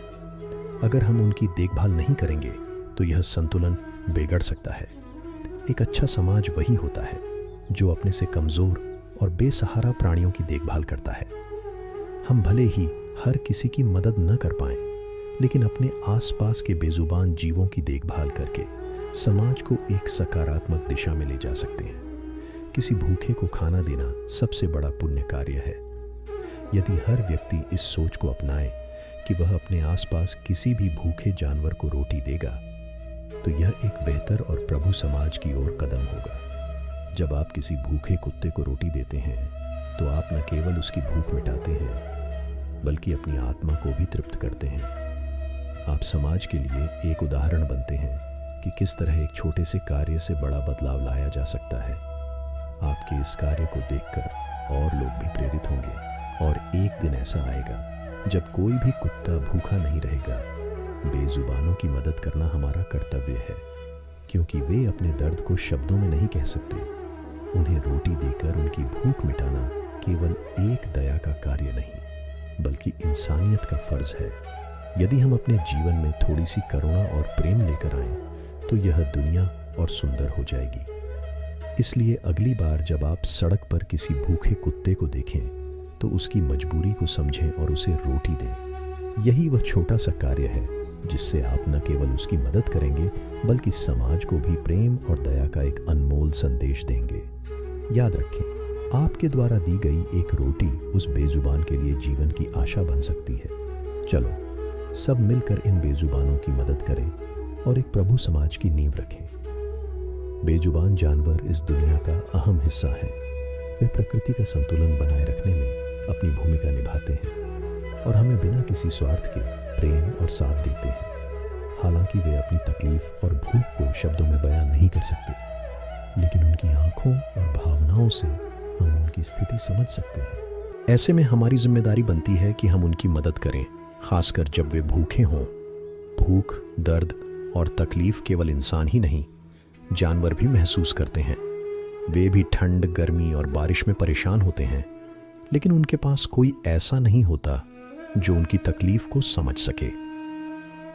Speaker 1: अगर हम उनकी देखभाल नहीं करेंगे तो यह संतुलन बिगड़ सकता है। एक अच्छा समाज वही होता है जो अपने से कमजोर और बेसहारा प्राणियों की देखभाल करता है। हम भले ही हर किसी की मदद न कर पाएं, लेकिन अपने आसपास के बेजुबान जीवों की देखभाल करके समाज को एक सकारात्मक दिशा में ले जा सकते हैं। किसी भूखे को खाना देना सबसे बड़ा पुण्य कार्य है। यदि हर व्यक्ति इस सोच को अपनाए कि वह अपने आसपास किसी भी भूखे जानवर को रोटी देगा, तो यह एक बेहतर और प्रभु समाज की ओर कदम होगा। जब आप किसी भूखे कुत्ते को रोटी देते हैं तो आप न केवल उसकी भूख मिटाते हैं बल्कि अपनी आत्मा को भी तृप्त करते हैं। आप समाज के लिए एक उदाहरण बनते हैं कि किस तरह एक छोटे से कार्य से बड़ा बदलाव लाया जा सकता है। आपके इस कार्य को देखकर और लोग भी प्रेरित होंगे और एक दिन ऐसा आएगा जब कोई भी कुत्ता भूखा नहीं रहेगा। बेजुबानों की मदद करना हमारा कर्तव्य है, क्योंकि वे अपने दर्द को शब्दों में नहीं कह सकते। उन्हें रोटी देकर उनकी भूख मिटाना केवल एक दया का कार्य नहीं बल्कि इंसानियत का फर्ज है। यदि हम अपने जीवन में थोड़ी सी करुणा और प्रेम लेकर आएं तो यह दुनिया और सुंदर हो जाएगी। इसलिए अगली बार जब आप सड़क पर किसी भूखे कुत्ते को देखें तो उसकी मजबूरी को समझें और उसे रोटी दें। यही वह छोटा सा कार्य है जिससे आप न केवल उसकी मदद करेंगे बल्कि समाज को भी प्रेम और दया का एक अनमोल संदेश देंगे। याद रखें, आपके द्वारा दी गई एक रोटी उस बेजुबान के लिए जीवन की आशा बन सकती है। चलो सब मिलकर इन बेजुबानों की मदद करें और एक प्रभु समाज की नींव रखें। बेजुबान जानवर इस दुनिया का अहम हिस्सा हैं। वे प्रकृति का संतुलन बनाए रखने में अपनी भूमिका निभाते हैं और हमें बिना किसी स्वार्थ के प्रेम और साथ देते हैं। हालांकि वे अपनी तकलीफ और भूख को शब्दों में बयान नहीं कर सकते, लेकिन उनकी आंखों और भावनाओं से हम उनकी स्थिति समझ सकते हैं। ऐसे में हमारी जिम्मेदारी बनती है कि हम उनकी मदद करें, खासकर जब वे भूखे हों। भूख, दर्द और तकलीफ केवल इंसान ही नहीं, जानवर भी महसूस करते हैं। वे भी ठंड, गर्मी और बारिश में परेशान होते हैं, लेकिन उनके पास कोई ऐसा नहीं होता जो उनकी तकलीफ को समझ सके।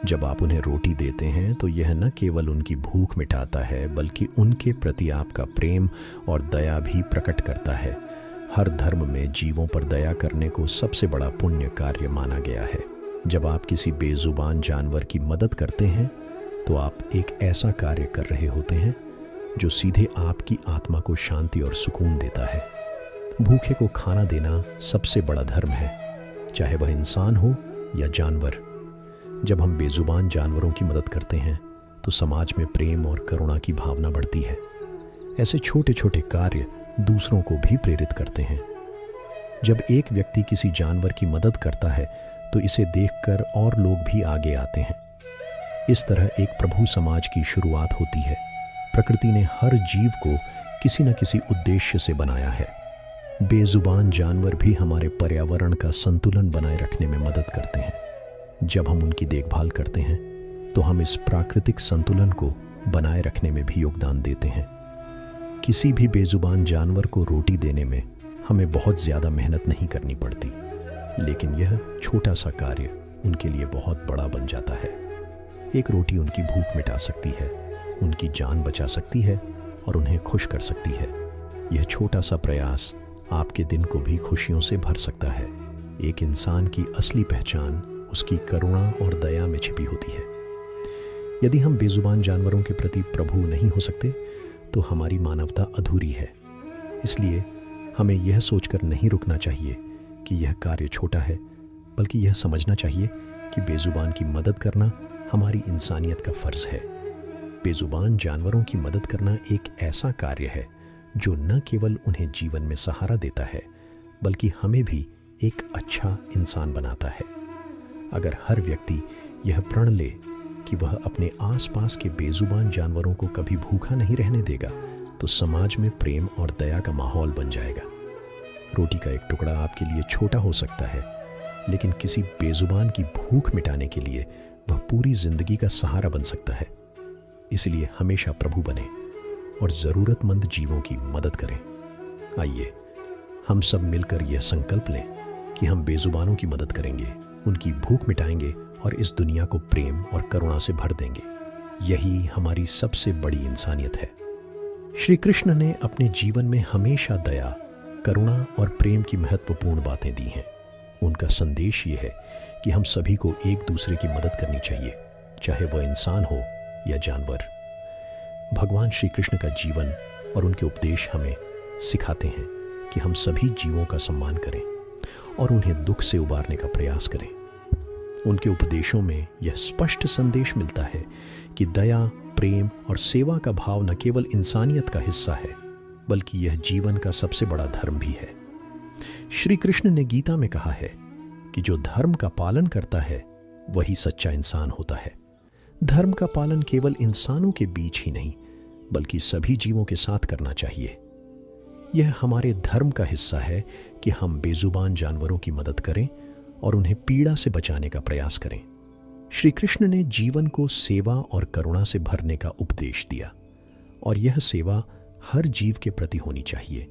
Speaker 1: जब आप उन्हें रोटी देते हैं तो यह न केवल उनकी भूख मिटाता है बल्कि उनके प्रति आपका प्रेम और दया भी प्रकट करता है। हर धर्म में जीवों पर दया करने को सबसे बड़ा पुण्य कार्य माना गया है। जब आप किसी बेजुबान जानवर की मदद करते हैं तो आप एक ऐसा कार्य कर रहे होते हैं जो सीधे आपकी आत्मा को शांति और सुकून देता है। भूखे को खाना देना सबसे बड़ा धर्म है, चाहे वह इंसान हो या जानवर। जब हम बेजुबान जानवरों की मदद करते हैं तो समाज में प्रेम और करुणा की भावना बढ़ती है। ऐसे छोटे छोटे कार्य दूसरों को भी प्रेरित करते हैं। जब एक व्यक्ति किसी जानवर की मदद करता है तो इसे देखकर और लोग भी आगे आते हैं। इस तरह एक प्रभु समाज की शुरुआत होती है। प्रकृति ने हर जीव को किसी न किसी उद्देश्य से बनाया है। बेजुबान जानवर भी हमारे पर्यावरण का संतुलन बनाए रखने में मदद करते हैं। जब हम उनकी देखभाल करते हैं तो हम इस प्राकृतिक संतुलन को बनाए रखने में भी योगदान देते हैं। किसी भी बेजुबान जानवर को रोटी देने में हमें बहुत ज़्यादा मेहनत नहीं करनी पड़ती, लेकिन यह छोटा सा कार्य उनके लिए बहुत बड़ा बन जाता है। एक रोटी उनकी भूख मिटा सकती है, उनकी जान बचा सकती है और उन्हें खुश कर सकती है। यह छोटा सा प्रयास आपके दिन को भी खुशियों से भर सकता है। एक इंसान की असली पहचान उसकी करुणा और दया में छिपी होती है। यदि हम बेजुबान जानवरों के प्रति प्रभु नहीं हो सकते तो हमारी मानवता अधूरी है। इसलिए हमें यह सोचकर नहीं रुकना चाहिए कि यह कार्य छोटा है, बल्कि यह समझना चाहिए कि बेजुबान की मदद करना हमारी इंसानियत का फर्ज है। बेजुबान जानवरों की मदद करना एक ऐसा कार्य है जो न केवल उन्हें जीवन में सहारा देता है बल्कि हमें भी एक अच्छा इंसान बनाता है। अगर हर व्यक्ति यह प्रण ले कि वह अपने आसपास के बेजुबान जानवरों को कभी भूखा नहीं रहने देगा तो समाज में प्रेम और दया का माहौल बन जाएगा। रोटी का एक टुकड़ा आपके लिए छोटा हो सकता है, लेकिन किसी बेजुबान की भूख मिटाने के लिए वह पूरी जिंदगी का सहारा बन सकता है। इसलिए हमेशा प्रभु बने और ज़रूरतमंद जीवों की मदद करें। आइए हम सब मिलकर यह संकल्प लें कि हम बेजुबानों की मदद करेंगे, उनकी भूख मिटाएंगे और इस दुनिया को प्रेम और करुणा से भर देंगे। यही हमारी सबसे बड़ी इंसानियत है। श्री कृष्ण ने अपने जीवन में हमेशा दया, करुणा और प्रेम की महत्वपूर्ण बातें दी हैं। उनका संदेश ये है कि हम सभी को एक दूसरे की मदद करनी चाहिए, चाहे वह इंसान हो या जानवर। भगवान श्री कृष्ण का जीवन और उनके उपदेश हमें सिखाते हैं कि हम सभी जीवों का सम्मान करें और उन्हें दुख से उबारने का प्रयास करें। उनके उपदेशों में यह स्पष्ट संदेश मिलता है कि दया, प्रेम और सेवा का भाव न केवल इंसानियत का हिस्सा है, बल्कि यह जीवन का सबसे बड़ा धर्म भी है। श्री कृष्ण ने गीता में कहा है कि जो धर्म का पालन करता है वही सच्चा इंसान होता है। धर्म का पालन केवल इंसानों के बीच ही नहीं, बल्कि सभी जीवों के साथ करना चाहिए। यह हमारे धर्म का हिस्सा है कि हम बेजुबान जानवरों की मदद करें और उन्हें पीड़ा से बचाने का प्रयास करें। श्री कृष्ण ने जीवन को सेवा और करुणा से भरने का उपदेश दिया, और यह सेवा हर जीव के प्रति होनी चाहिए,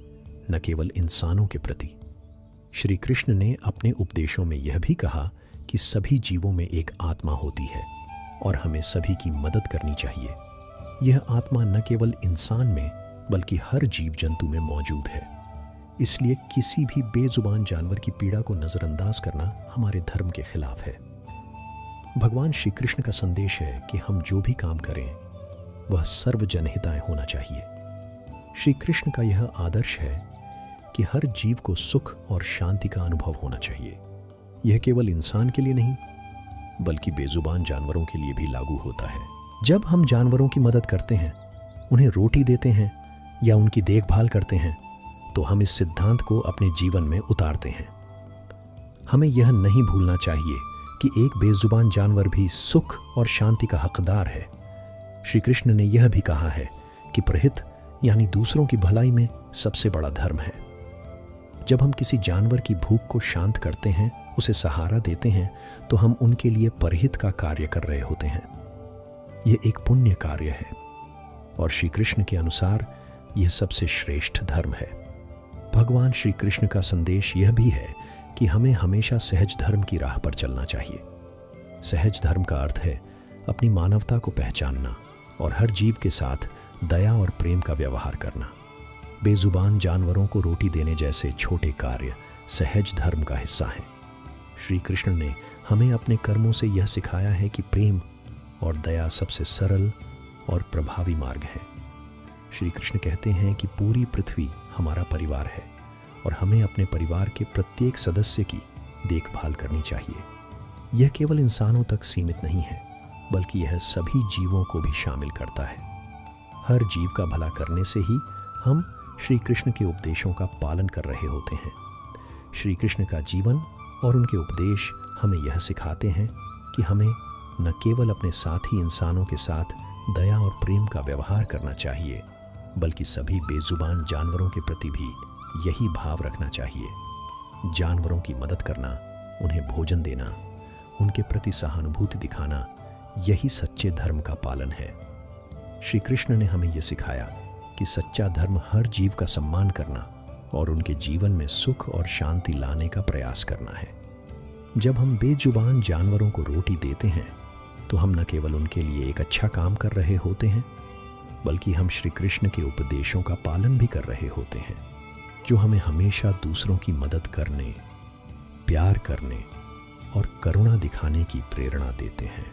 Speaker 1: न केवल इंसानों के प्रति। श्री कृष्ण ने अपने उपदेशों में यह भी कहा कि सभी जीवों में एक आत्मा होती है और हमें सभी की मदद करनी चाहिए। यह आत्मा न केवल इंसान में बल्कि हर जीव जंतु में मौजूद है। इसलिए किसी भी बेजुबान जानवर की पीड़ा को नजरअंदाज करना हमारे धर्म के खिलाफ है। भगवान श्री कृष्ण का संदेश है कि हम जो भी काम करें वह सर्व जनहिताय होना चाहिए। श्री कृष्ण का यह आदर्श है कि हर जीव को सुख और शांति का अनुभव होना चाहिए। यह केवल इंसान के लिए नहीं, बल्कि बेजुबान जानवरों के लिए भी लागू होता है। जब हम जानवरों की मदद करते हैं, उन्हें रोटी देते हैं या उनकी देखभाल करते हैं, तो हम इस सिद्धांत को अपने जीवन में उतारते हैं। हमें यह नहीं भूलना चाहिए कि एक बेजुबान जानवर भी सुख और शांति का हकदार है। श्री कृष्ण ने यह भी कहा है कि प्रहित यानी दूसरों की भलाई में सबसे बड़ा धर्म है। जब हम किसी जानवर की भूख को शांत करते हैं, उसे सहारा देते हैं, तो हम उनके लिए परहित का कार्य कर रहे होते हैं। यह एक पुण्य कार्य है और श्री कृष्ण के अनुसार यह सबसे श्रेष्ठ धर्म है। भगवान श्री कृष्ण का संदेश यह भी है कि हमें हमेशा सहज धर्म की राह पर चलना चाहिए। सहज धर्म का अर्थ है अपनी मानवता को पहचानना और हर जीव के साथ दया और प्रेम का व्यवहार करना। बेजुबान जानवरों को रोटी देने जैसे छोटे कार्य सहज धर्म का हिस्सा हैं। श्री कृष्ण ने हमें अपने कर्मों से यह सिखाया है कि प्रेम और दया सबसे सरल और प्रभावी मार्ग है। श्री कृष्ण कहते हैं कि पूरी पृथ्वी हमारा परिवार है और हमें अपने परिवार के प्रत्येक सदस्य की देखभाल करनी चाहिए। यह केवल इंसानों तक सीमित नहीं है, बल्कि यह सभी जीवों को भी शामिल करता है। हर जीव का भला करने से ही हम श्री कृष्ण के उपदेशों का पालन कर रहे होते हैं। श्री कृष्ण का जीवन और उनके उपदेश हमें यह सिखाते हैं कि हमें न केवल अपने साथी इंसानों के साथ दया और प्रेम का व्यवहार करना चाहिए, बल्कि सभी बेजुबान जानवरों के प्रति भी यही भाव रखना चाहिए। जानवरों की मदद करना, उन्हें भोजन देना, उनके प्रति सहानुभूति दिखाना, यही सच्चे धर्म का पालन है। श्री कृष्ण ने हमें यह सिखाया कि सच्चा धर्म हर जीव का सम्मान करना और उनके जीवन में सुख और शांति लाने का प्रयास करना है। जब हम बेजुबान जानवरों को रोटी देते हैं, तो हम न केवल उनके लिए एक अच्छा काम कर रहे होते हैं, बल्कि हम श्री कृष्ण के उपदेशों का पालन भी कर रहे होते हैं, जो हमें हमेशा दूसरों की मदद करने, प्यार करने और करुणा दिखाने की प्रेरणा देते हैं।